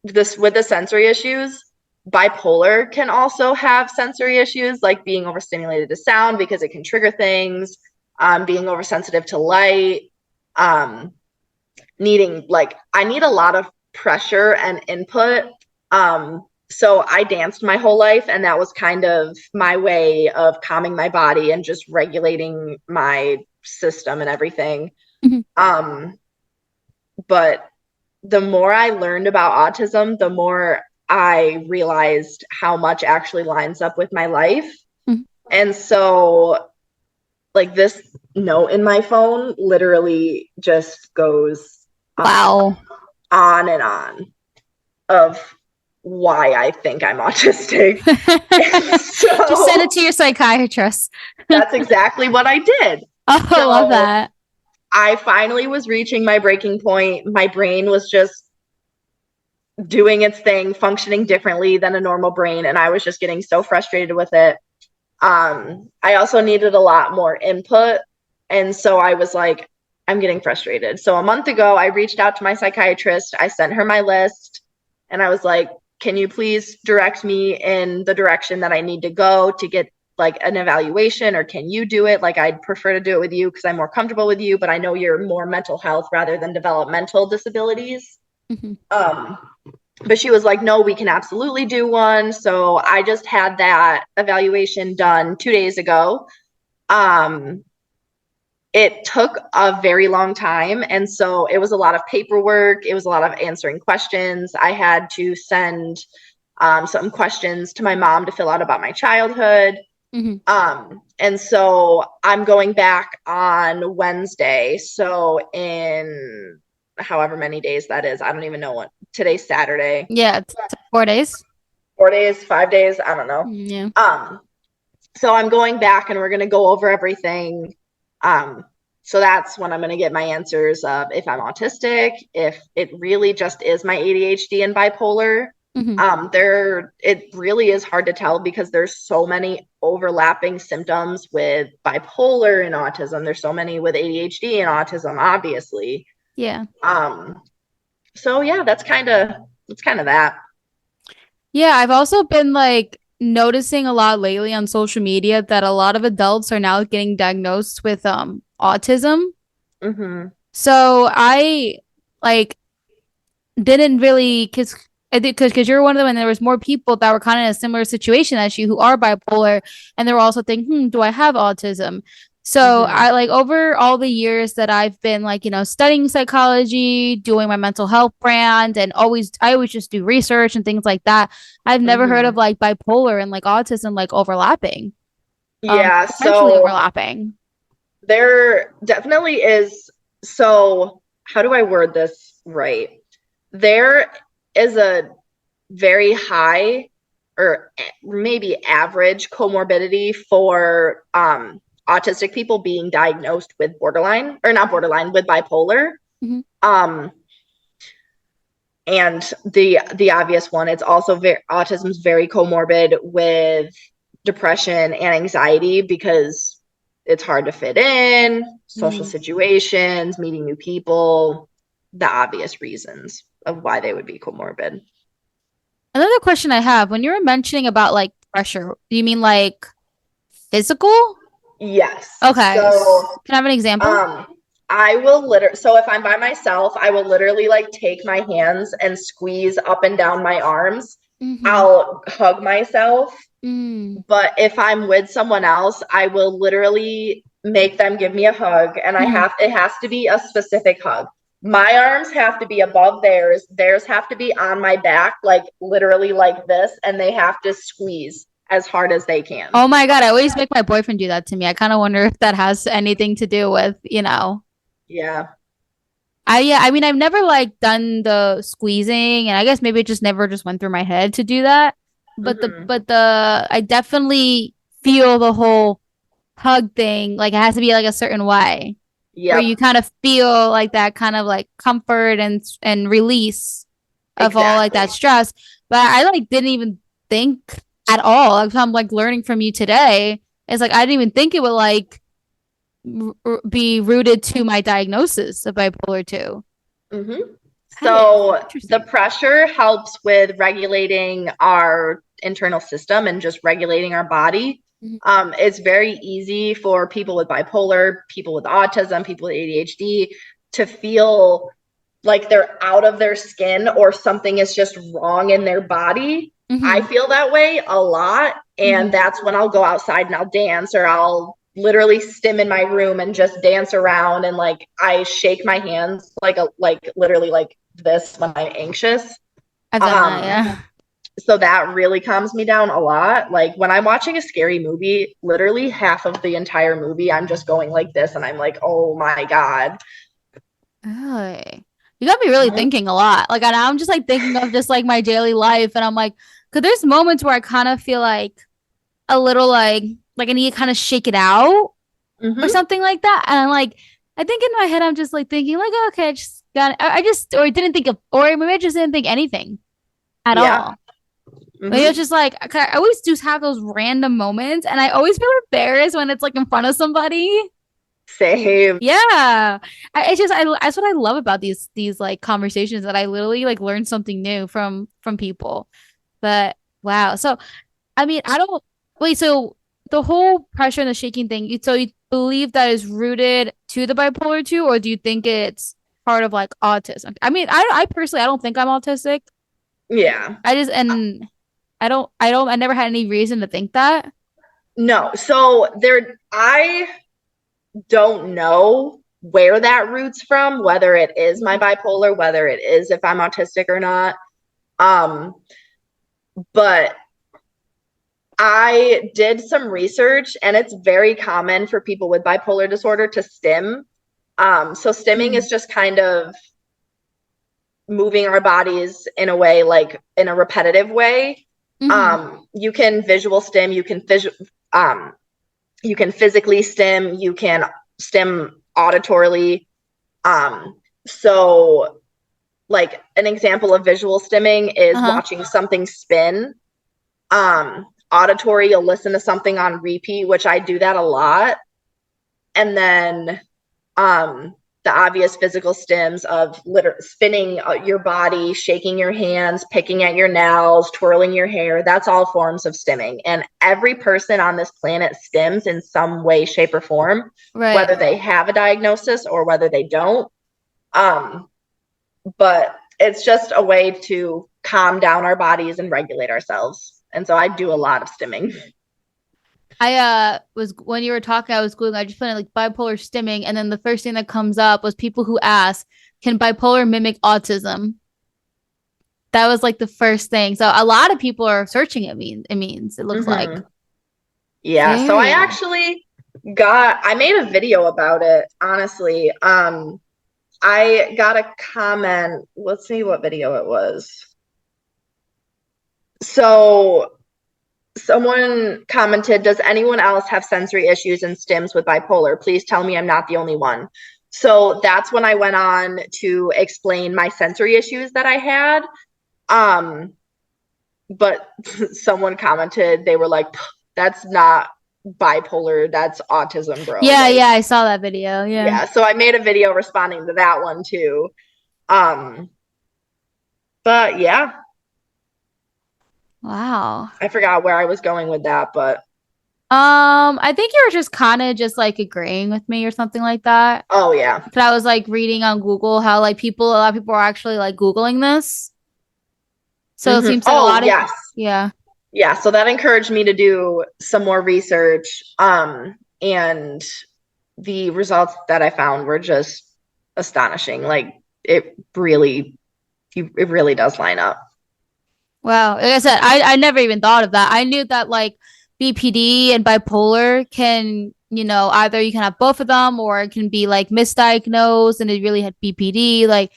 this with the sensory issues. Bipolar can also have sensory issues like being overstimulated to sound because it can trigger things, being oversensitive to light, needing like I need a lot of pressure and input. So I danced my whole life, and that was kind of my way of calming my body and just regulating my system and everything. Mm-hmm. But the more I learned about autism, the more I realized how much actually lines up with my life. Mm-hmm. And so like this note in my phone literally just goes Wow. on and on of why I think I'm autistic. Just send it So to your psychiatrist. that's exactly what I did. Oh, I love So that. I finally was reaching my breaking point. My brain was just doing its thing, functioning differently than a normal brain, and I was just getting so frustrated with it. I also needed a lot more input, and so I was like, I'm getting frustrated. So a month ago, I reached out to my psychiatrist. I sent her my list, and I was like, can you please direct me in the direction that I need to go to get like an evaluation, or can you do it? Like, I'd prefer to do it with you because I'm more comfortable with you, but I know you're more mental health rather than developmental disabilities. Mm-hmm. But she was like, no, we can absolutely do one. So I just had that evaluation done 2 days ago. It took a very long time. And so it was a lot of paperwork. It was a lot of answering questions. I had to send some questions to my mom to fill out about my childhood. Mm-hmm. And so I'm going back on Wednesday. So in however many days that is, I don't even know what today's Saturday. Yeah, 4 days. 4 days, 5 days, I don't know. Yeah. So I'm going back and we're gonna go over everything. So that's when I'm gonna get my answers of if I'm autistic, if it really just is my ADHD and bipolar. Mm-hmm. It really is hard to tell because there's so many overlapping symptoms with bipolar and autism. There's so many with ADHD and autism, obviously. Yeah. So yeah, that's kind of that. Yeah, I've also been like noticing a lot lately on social media that a lot of adults are now getting diagnosed with autism. Mm-hmm. So I like didn't really because I think because you're one of them, and there was more people that were kind of in a similar situation as you who are bipolar, and they were also thinking, do I have autism? So Mm-hmm. I like over all the years that I've been like, studying psychology, doing my mental health brand, and I always just do research and things like that. I've never heard of Mm-hmm. like bipolar and like autism like overlapping, Yeah, potentially so overlapping. there definitely is. So how do I word this right? There is a very high or maybe average comorbidity for autistic people being diagnosed with borderline or not borderline with bipolar. Mm-hmm. And the obvious one, it's also autism is very comorbid with depression and anxiety because it's hard to fit in, social Mm-hmm. situations, meeting new people, the obvious reasons of why they would be comorbid. Another question I have, when you were mentioning about like pressure, do you mean like physical? Yes. Okay. So Can I have an example? um I will literally, so if I'm by myself, I will literally like take my hands and squeeze up and down my arms. Mm-hmm. I'll hug myself. Mm. But if I'm with someone else, I will literally make them give me a hug, and Mhm. it has to be a specific hug. My arms have to be above theirs. Theirs have to be on my back, like literally like this, and they have to squeeze as hard as they can. Oh my God, I always make my boyfriend do that to me. I kind of wonder if that has anything to do with, you know. Yeah. Yeah, I mean, I've never like done the squeezing, and I guess maybe it just never just went through my head to do that. Hmm. I definitely feel the whole hug thing. Like it has to be like a certain way where you Yep. kind of feel like that kind of like comfort and release of all like that Exactly. stress. But I like didn't even think at all. Like I'm like learning from you today. It's like I didn't even think it would like be rooted to my diagnosis of bipolar 2. Hmm. That is So the interesting. pressure helps with regulating our internal system and just regulating our body. Mhm. It's very easy for people with bipolar, people with autism, people with ADHD to feel like they're out of their skin or something is just wrong in their body. I Mhm. feel that way a lot. And Mhm. that's when I'll go outside and I'll dance, or I'll literally stim in my room and just dance around, and like I shake my hands like literally like this when I'm anxious. I've done that, Um yeah. so that really calms me down a lot. Like when I'm watching a scary movie, literally half of the entire movie I'm just going like this and I'm like, "Oh my God." Really? You got me really thinking a lot. Like I'm just like thinking of just like my daily life, and I'm like, because there's moments where I kind of feel like a little like I need to kind of shake it out or Mm-hmm. something like that. And I'm like, I think in my head I'm just like thinking like, okay, I just got I just or didn't think of or maybe I just didn't think anything at Yeah. all. Maybe it's Mm-hmm. just like I always do have those random moments, and I always feel embarrassed when it's like in front of somebody. Same. Yeah, it's just that's what I love about these like conversations that I literally like learn something new from people. But wow, so I mean, I don't wait. So the whole pressure and the shaking thing, you believe that is rooted to the bipolar 2, or do you think it's part of like autism? I mean, I personally I don't think I'm autistic. Yeah. I just and I never had any reason to think that. No. So there, I don't know where that roots from, whether it is my Mhm. bipolar, whether it is if I'm autistic or not. Um, but I did some research, and it's very common for people with bipolar disorder to stim. So stimming Mhm. is just kind of moving our bodies in a way, like in a repetitive way. Mhm. You can visual stim, um, you can physically stim, you can stim auditorily. Um, so like an example of visual stimming is Uh-huh. watching something spin. Auditory, you'll listen to something on repeat, which I do that a lot. And then um, the obvious physical stims of spinning your body, shaking your hands, picking at your nails, twirling your hair. That's all forms of stimming. And every person on this planet stims in some way, shape, or form, Right. whether they have a diagnosis or whether they don't. Um, but it's just a way to calm down our bodies and regulate ourselves. And so I do a lot of stimming. I was when you were talking, I was Googling, I just put in like bipolar stimming, and then the first thing that comes up was people who ask, can bipolar mimic autism? That was like the first thing. So a lot of people are searching it looks like. Mm-hmm. Yeah, so I Very. actually I made a video about it, honestly. I got a comment. Let's see what video it was. So someone commented, "Does anyone else have sensory issues and stims with bipolar? Please tell me I'm not the only one." So that's when I went on to explain my sensory issues that I had. Um, but someone commented, they were like, "That's not bipolar, that's autism, bro." Yeah, Like, yeah, I saw that video. Yeah. yeah, so I made a video responding to that one too. Um, but yeah, Wow. I forgot where I was going with that, but I think you were just kind of just like agreeing with me or something like that. oh yeah. Because I was like reading on Google how like a lot of people are actually like Googling this. So it Hmm. seems like a Oh lot of, yes. yeah. Yeah, so that encouraged me to do some more research. And the results that I found were just astonishing. Like it really does line up. Wow. Like I said, I never even thought of that. I knew that like BPD and bipolar can, either you can have both of them or it can be like misdiagnosed and it really had BPD. Like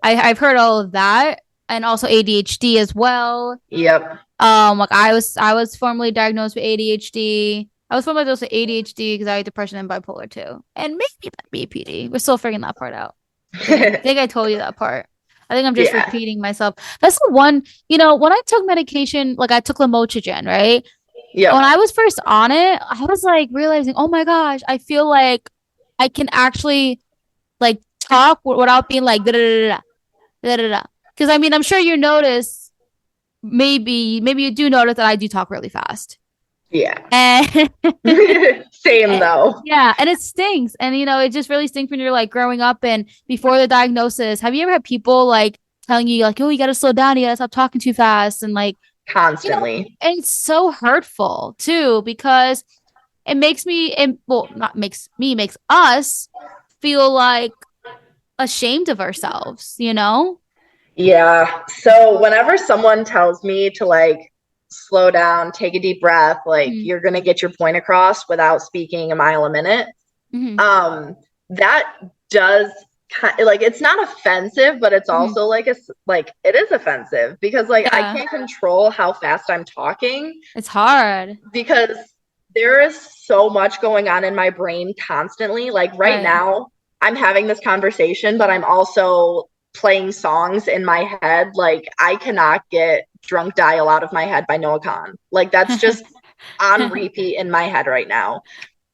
I've heard all of that and also ADHD as well. Yep. Like I was formerly diagnosed with ADHD. I was formerly diagnosed with ADHD, anxiety, depression, and bipolar too. And maybe that BPD. We're still figuring that part out. I think I told you that part. I think I'm just Yeah. repeating myself. That's the one, when I took medication, like I took lamotrigine, right? When Yep. I was first on it, I was like realizing, oh my gosh, I feel like I can actually like talk without being like da da da da da da. Because I mean, I'm sure you notice, maybe you do notice that I do talk really fast. Yeah. And Same though. yeah, and it stinks. And it just really stinks when you're like growing up and before the diagnosis. Have you ever had people like telling you like, "Oh, you got to slow down, you got to stop talking too fast," and like, Constantly. and it's so hurtful too because it makes me, well, not makes me, makes us feel like ashamed of ourselves, you know? Yeah. So whenever someone tells me to like slow down, take a deep breath, like Mm-hmm. you're gonna get your point across without speaking a mile a minute, Mm-hmm. um, that does like it's not offensive, but it's Mm-hmm. also like like it is offensive because like I Yeah, can't control how fast I'm talking it's hard. because there is so much going on in my brain constantly. Like right Right. now, I'm having this conversation, but I'm also playing songs in my head. Like I cannot get Drunk Dial out of my head by Noah Khan. Like that's just on repeat in my head right now.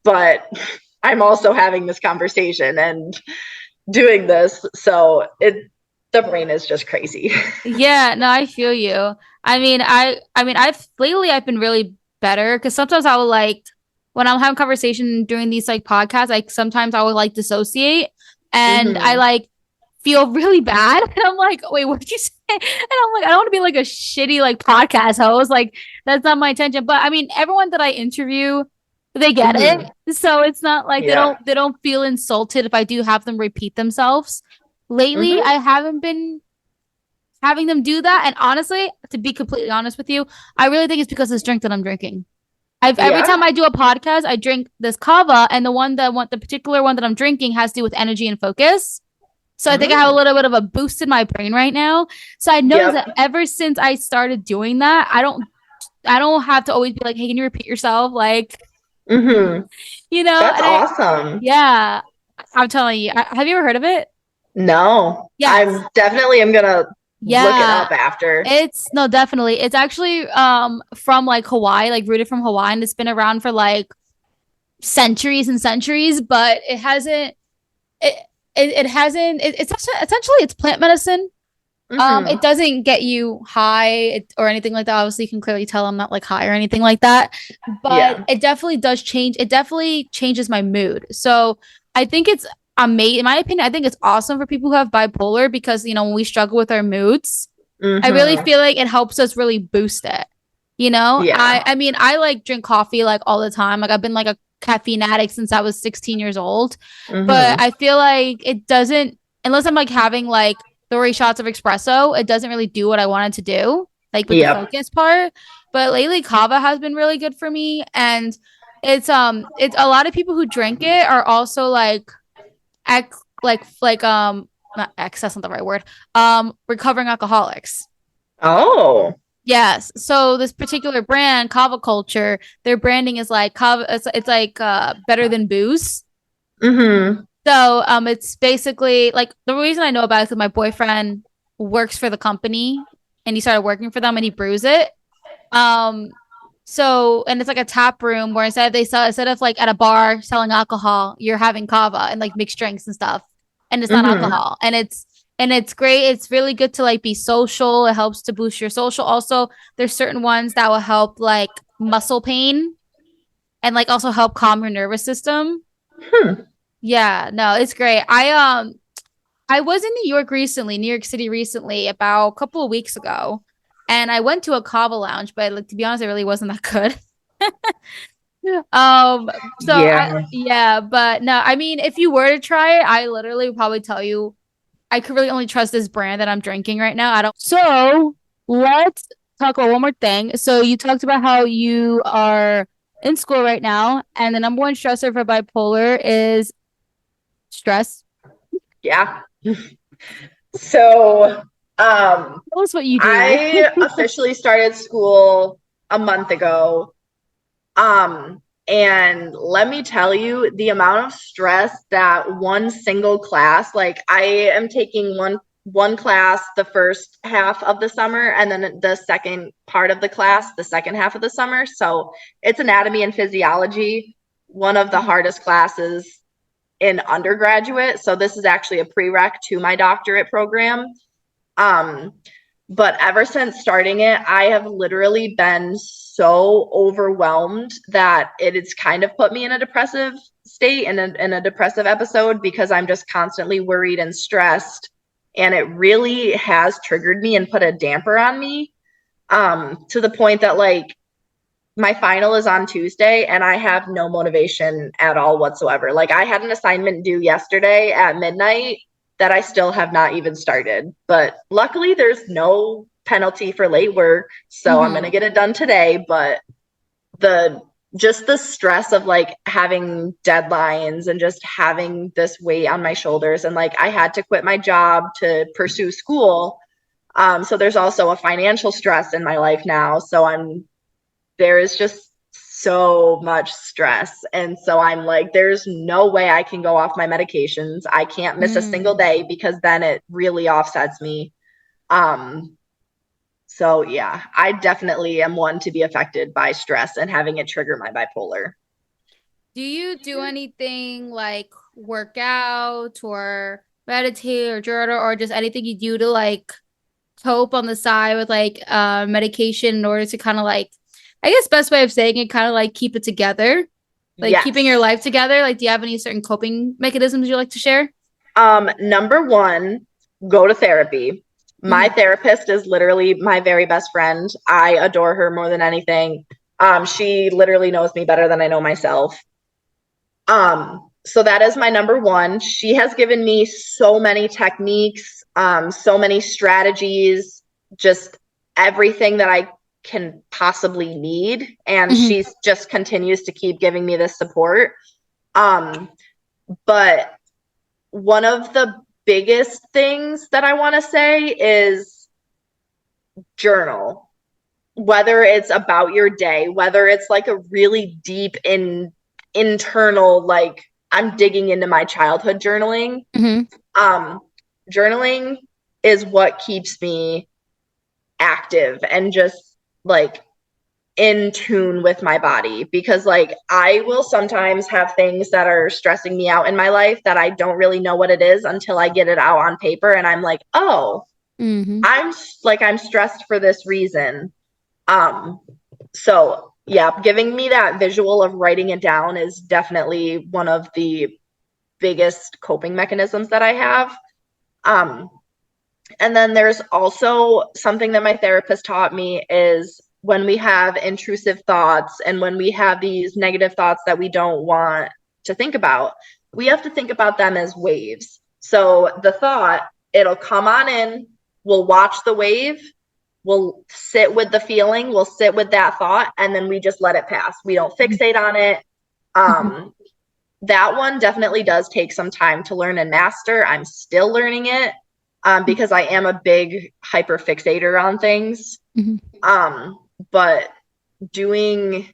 But I'm also having this conversation and doing this. So the brain is just crazy. Yeah, no, I feel you. I mean, I've been really better because sometimes I will like when I'm having conversation during these like podcasts, like sometimes I will like dissociate and I Mm-hmm. like feel really bad. And I'm like, wait, what did you say? And I'm like, I don't want to be like a shitty like podcast host. Like that's not my intention. But I mean, everyone that I interview, they get Mm-hmm. it. So it's not like they Yeah. don't they don't feel insulted if I do have them repeat themselves. Lately, Mm-hmm. I haven't been having them do that. And honestly, to be completely honest with you, I really think it's because of this drink that I'm drinking. Every Yeah. time I do a podcast, I drink this kava, and the particular one that I'm drinking has to do with energy and focus. So I think I have a Mm. little bit of a boost in my brain right now. So I noticed Yep. that ever since I started doing that, I don't have to always be like, hey, can you repeat yourself? Like, Mm-hmm. That's and awesome. yeah, I'm telling you. Have you ever heard of it? No, Yes. I'm definitely am gonna look it Yeah. up after. It's no, definitely. It's actually from like Hawaii, like rooted from Hawaii, and it's been around for like centuries and centuries, but it it hasn't it's essentially it's plant medicine. It Mm-hmm. doesn't get you high or anything like that. Obviously, you can clearly tell I'm not like high or anything like that, but Yeah. it definitely does change. It definitely changes my mood. So I think it's amazing. In my opinion, I think it's awesome for people who have bipolar because when we struggle with our moods, I really Mm-hmm. feel like it helps us really boost it. Yeah. I mean, I like drink coffee like all the time. Like I've been like a caffeine addict since I was 16 years old. But Mm-hmm. I feel like it doesn't unless I'm like having like 3 shots of espresso, it doesn't really do what I wanted to do, like with the Yep. focus part. But lately kava has been really good for me. And it's a lot of people who drink it are also like not ex, that's not the right word. Recovering alcoholics. Oh. Yes. So this particular brand, Kava Culture, their branding is like Kava. It's like better than booze. Mm-hmm. So it's basically like the reason I know about it is because my boyfriend works for the company and he started working for them and he brews it. Um, so and it's like a tap room where instead of like at a bar selling alcohol, you're having kava and like mixed drinks and stuff, and it's not Mm-hmm. alcohol, and it's great. It's really good to like be social. It helps to boost your social. Also, there's certain ones that will help like muscle pain and like also help calm your nervous system. Hmm. Yeah, no, it's great. I was in New York City recently, about a couple of weeks ago, and I went to a kava lounge, but like to be honest, it really wasn't that good. Um, so I Yeah. yeah, but no, I mean, if you were to try it, I literally would probably tell you I could really only trust this brand that I'm drinking right now. I don't. So let's talk about one more thing. So you talked about how you are in school right now, and the number one stressor for bipolar is stress. Yeah. So, um, Tell us what you do. I officially started school a month ago. And let me tell you, the amount of stress that one single class, like I am taking one class the first half of the summer and then the second part of the class the second half of the summer. So it's anatomy and physiology, one of the Mhm. hardest classes in undergraduate. So this is actually a prereq to my doctorate program. Um, but ever since starting it, I have literally been so overwhelmed that it has kind of put me in a depressive state in a depressive episode because I'm just constantly worried and stressed. And it really has triggered me and put a damper on me to the point that like my final is on Tuesday and I have no motivation at all whatsoever. Like I had an assignment due yesterday at midnight that I still have not even started. But luckily there's no penalty for late work, so I'm going to Mhm. get it done today, but the just the stress of like having deadlines and just having this weight on my shoulders and like I had to quit my job to pursue school. So there's also a financial stress in my life now. So there is just so much stress. And so I'm like, there's no way I can go off my medications. I can't miss a single Mm. day because then it really offsets me. Um, so yeah, I definitely am one to be affected by stress and having it trigger my bipolar. Do you do anything like work out or meditate or journal or just anything you do to like cope on the side with like medication in order to kind of like I guess best way of saying it kind of like keep it together, like keeping your Yes. life together? Like do you have any certain coping mechanisms you like to share? Number one, go to therapy. My Hmm. therapist is literally my very best friend. I adore her more than anything. She literally knows me better than I know myself. So that is my number one. She has given me so many techniques, so many strategies, just everything that I can possibly need. And Hmm. she just continues to keep giving me this support. Um, but one of the biggest things that I want to say is journal, whether it's about your day, whether it's like a really deep internal, like I'm digging into my childhood journaling. Hmm. Um, Journaling is what keeps me active and just like in tune with my body because like I will sometimes have things that are stressing me out in my life that I don't really know what it is until I get it out on paper and I'm like, "Oh, Hmm. I'm stressed for this reason." Um, so yeah, giving me that visual of writing it down is definitely one of the biggest coping mechanisms that I have. Um, and then there's also something that my therapist taught me is when we have intrusive thoughts and when we have these negative thoughts that we don't want to think about, we have to think about them as waves. So the thought, it'll come on in, we'll watch the wave, we'll sit with the feeling, we'll sit with that thought, and then we just let it pass. We don't fixate on it. Hmm. Um, that one definitely does take some time to learn and master. I'm still learning it because I am a big hyper fixator on things. Hmm. Um, but doing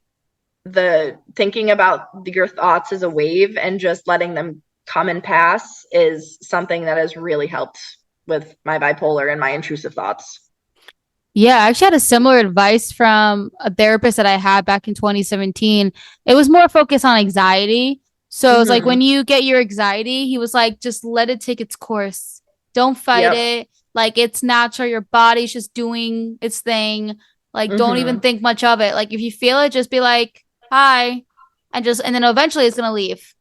the thinking about your thoughts as a wave and just letting them come and pass is something that has really helped with my bipolar and my intrusive thoughts. Yeah, I actually had a similar advice from a therapist that I had back in 2017. It was more focused on anxiety. So it's like when Mm-hmm. you get your anxiety, he was like, just let it take its course. Don't fight Yep. it. Like it's natural. Your body's just doing its thing. Like don't even Mm-hmm. think much of it. Like if you feel it, just be like, hi. And then eventually it's gonna leave.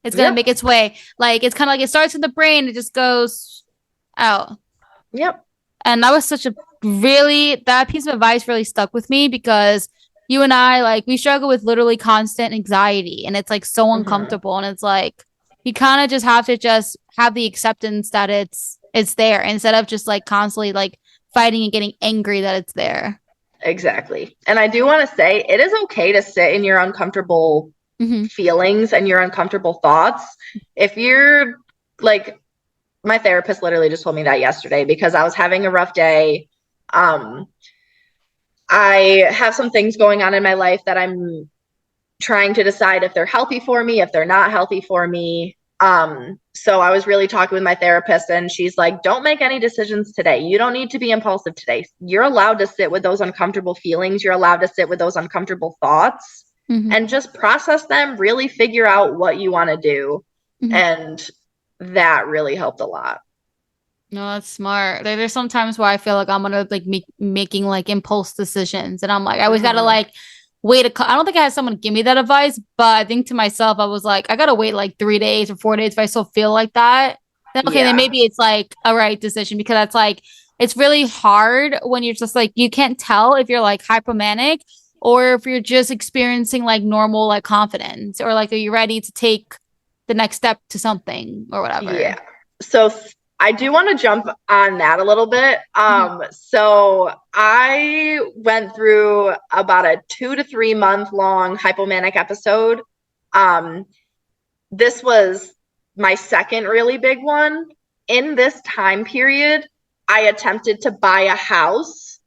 It's gonna make Yep. its way. Like it's kind of like it starts in the brain, it just goes out. Yep. And that was such a really, that piece of advice really stuck with me because you and I, like, we struggle with literally constant anxiety, and it's like so Hmm. uncomfortable. And it's like you kind of just have to just have the acceptance that it's there instead of just like constantly like fighting and getting angry that it's there. Exactly. And I do want to say it is okay to sit in your uncomfortable Hmm. feelings and your uncomfortable thoughts. If you're like, my therapist literally just told me that yesterday because I was having a rough day. Um, I have some things going on in my life that I'm trying to decide if they're healthy for me, if they're not healthy for me. So I was really talking with my therapist, and she's like, don't make any decisions today. You don't need to be impulsive today. You're allowed to sit with those uncomfortable feelings. You're allowed to sit with those uncomfortable thoughts Hmm. and just process them, really figure out what you want to do. Hmm. And that really helped a lot. No, that's smart. There's sometimes where I feel like I'm gonna like making like impulse decisions, and I'm like, I always gotta Mm-hmm. like wait I don't think I had someone give me that advice, but I think to myself, I was like, I gotta wait like 3 days or 4 days if I still feel like that. Then okay, then Yeah. maybe it's like a right decision because that's like it's really hard when you're just like you can't tell if you're like hypomanic or if you're just experiencing like normal like confidence or like are you ready to take the next step to something or whatever. Yeah. So I do want to jump on that a little bit. Mhm. So I went through about a 2 to 3 month long hypomanic episode. Um, this was my second really big one. In this time period, I attempted to buy a house.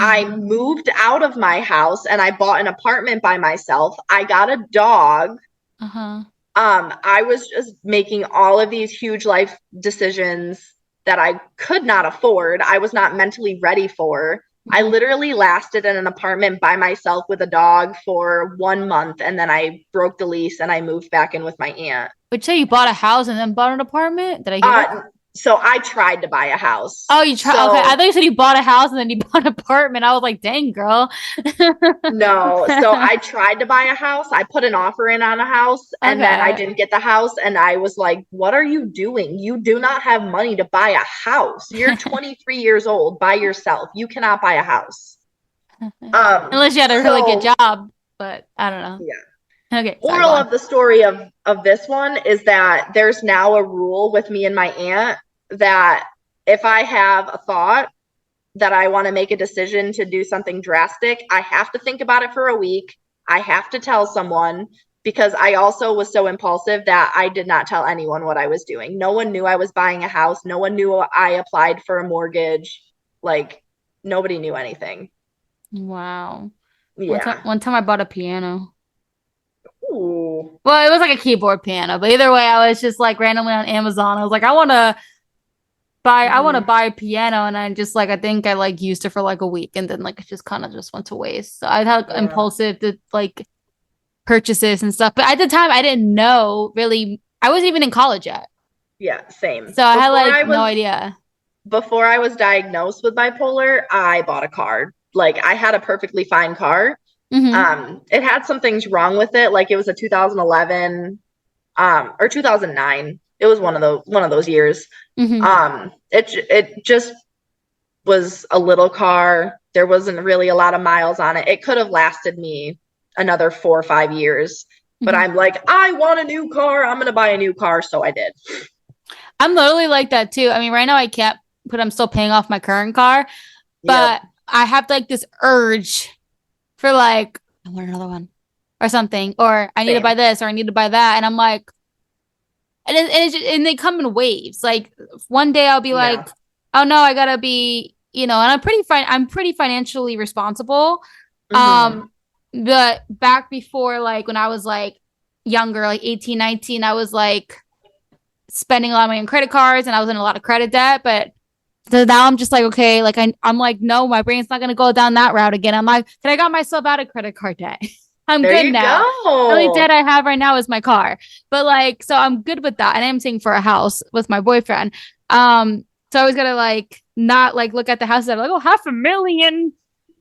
I moved out of my house and I bought an apartment by myself. I got a dog. Uh-huh. I was just making all of these huge life decisions that I could not afford. I was not mentally ready for. I Mhm. literally lasted in an apartment by myself with a dog for 1 month, and then I broke the lease and I moved back in with my aunt. Would you say you bought a house and then bought an apartment? Did I hear that? Uh, so I tried to buy a house. Oh, you try. Okay, I So thought you said you bought a house and then you bought an apartment. I was like, dang, girl. no, so I tried to buy a house. I put an offer in on a house and then I Okay. didn't get the house. And I was like, what are you doing? You do not have money to buy a house. You're 23 years old by yourself. You cannot buy a house. Unless you had a really good So job, but I don't know. yeah. Okay, sorry, go Moral on. of the story of this one is that there's now a rule with me and my aunt that if I have a thought that I want to make a decision to do something drastic, I have to think about it for a week. I have to tell someone because I also was so impulsive that I did not tell anyone what I was doing. No one knew I was buying a house. No one knew I applied for a mortgage. Like nobody knew anything. Wow. Yeah. One time I bought a piano. Ooh. Well, it was like a keyboard piano, but either way, I was just like randomly on Amazon. I was like, I want to Mm-hmm. buy a piano, and I just like I think I like used it for like a week, and then like it just kind of just went to waste. So I had like, Yeah. impulsive to like purchases and stuff, but at the time I didn't know really. I wasn't even in college yet, Yeah. Same. so I had like no idea. Before I was diagnosed with bipolar, I bought a car. Like I had a perfectly fine car. Hmm. It had some things wrong with it, like it was a 2011 or 2009. It was one of those years. Hmm. It just was a little car. There wasn't really a lot of miles on it. It could have lasted me another 4 or 5 years. But Hmm. I'm like, I want a new car. I'm gonna buy a new car, so I did. I'm literally like that too. I mean, right now I can't, but I'm still paying off my current car, Yep. but I have like this urge for like I want another one or something, or I need to buy Same. this or I need to buy that, and I'm like, and they come in waves. Like one day I'll be Yeah. like, oh no, I gotta be, and I'm pretty financially responsible. Mm-hmm. Um, but back before like when I was like younger, like 18, 19, I was like spending a lot of money on credit cards and I was in a lot of credit debt. But so now I'm just like, okay, like I'm like, no, my brain's not gonna go down that route again. I'm like, can I got myself out of credit card debt? I'm There good you now. The only debt go. I have right now is my car. But like, so I'm good with that. And I'm saying for a house with my boyfriend. So I was gonna like not like look at the house that like, oh, 500,000.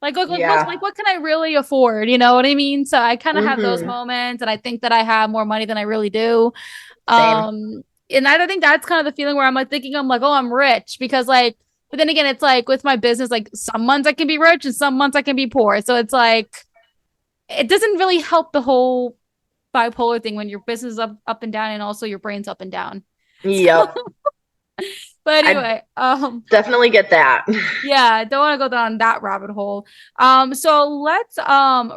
Yeah. Like what can I really afford? You know what I mean? So I kind of have those Mm-hmm. moments, and I think that I have more money than I really do. Same. And I don't think that's kind of the feeling where I'm like thinking I'm like, oh, I'm rich because like, but then again, it's like with my business, like some months I can be rich and some months I can be poor. So it's like it doesn't really help the whole bipolar thing when your business is up and down and also your brain's up and down. So, Yep. but I anyway, definitely get that. yeah, don't want to go down that rabbit hole. So let's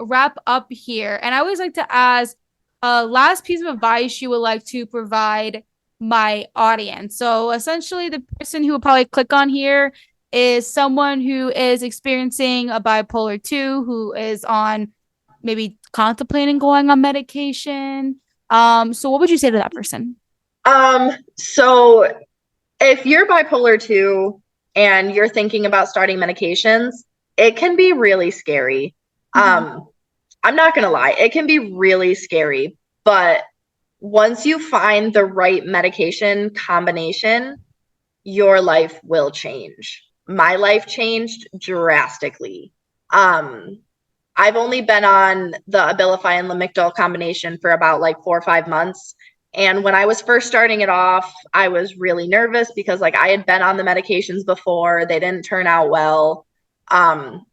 wrap up here. And I always like to ask last piece of advice you would like to provide my audience. So essentially the person who will probably click on here is someone who is experiencing a bipolar 2, who is on maybe contemplating going on medication. So what would you say to that person? So if you're bipolar 2 and you're thinking about starting medications, it can be really scary. Mhm. I'm not gonna lie, it can be really scary, but once you find the right medication combination, your life will change. My life changed drastically. Um, I've only been on the Abilify and Lamictal combination for about like 4 or 5 months. And when I was first starting it off, I was really nervous because like I had been on the medications before, they didn't turn out well. Um,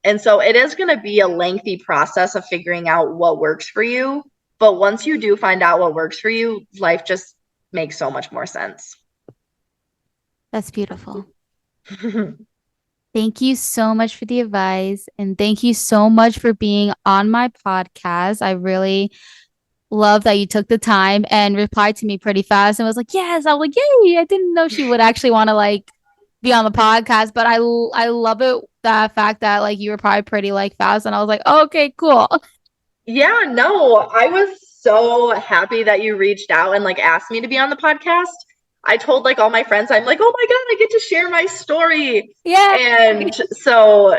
and so it is going to be a lengthy process of figuring out what works for you. But once you do find out what works for you, life just makes so much more sense. That's beautiful. Thank you so much for the advice. And thank you so much for being on my podcast. I really love that you took the time and replied to me pretty fast and was like, yes. I was like, yay. I didn't know she would actually want to like be on the podcast, but I love it, that fact that like you were probably pretty like fast. And I was like, oh, okay, cool. Yeah, no, I was so happy that you reached out and like asked me to be on the podcast. I told like all my friends, I'm like, oh my God, I get to share my story. Yeah. And so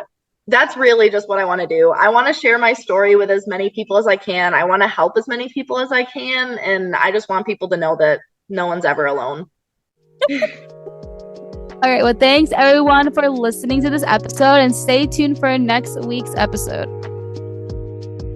that's really just what I want to do. I want to share my story with as many people as I can. I want to help as many people as I can. And I just want people to know that no one's ever alone. All right. Well, thanks everyone for listening to this episode and stay tuned for next week's episode.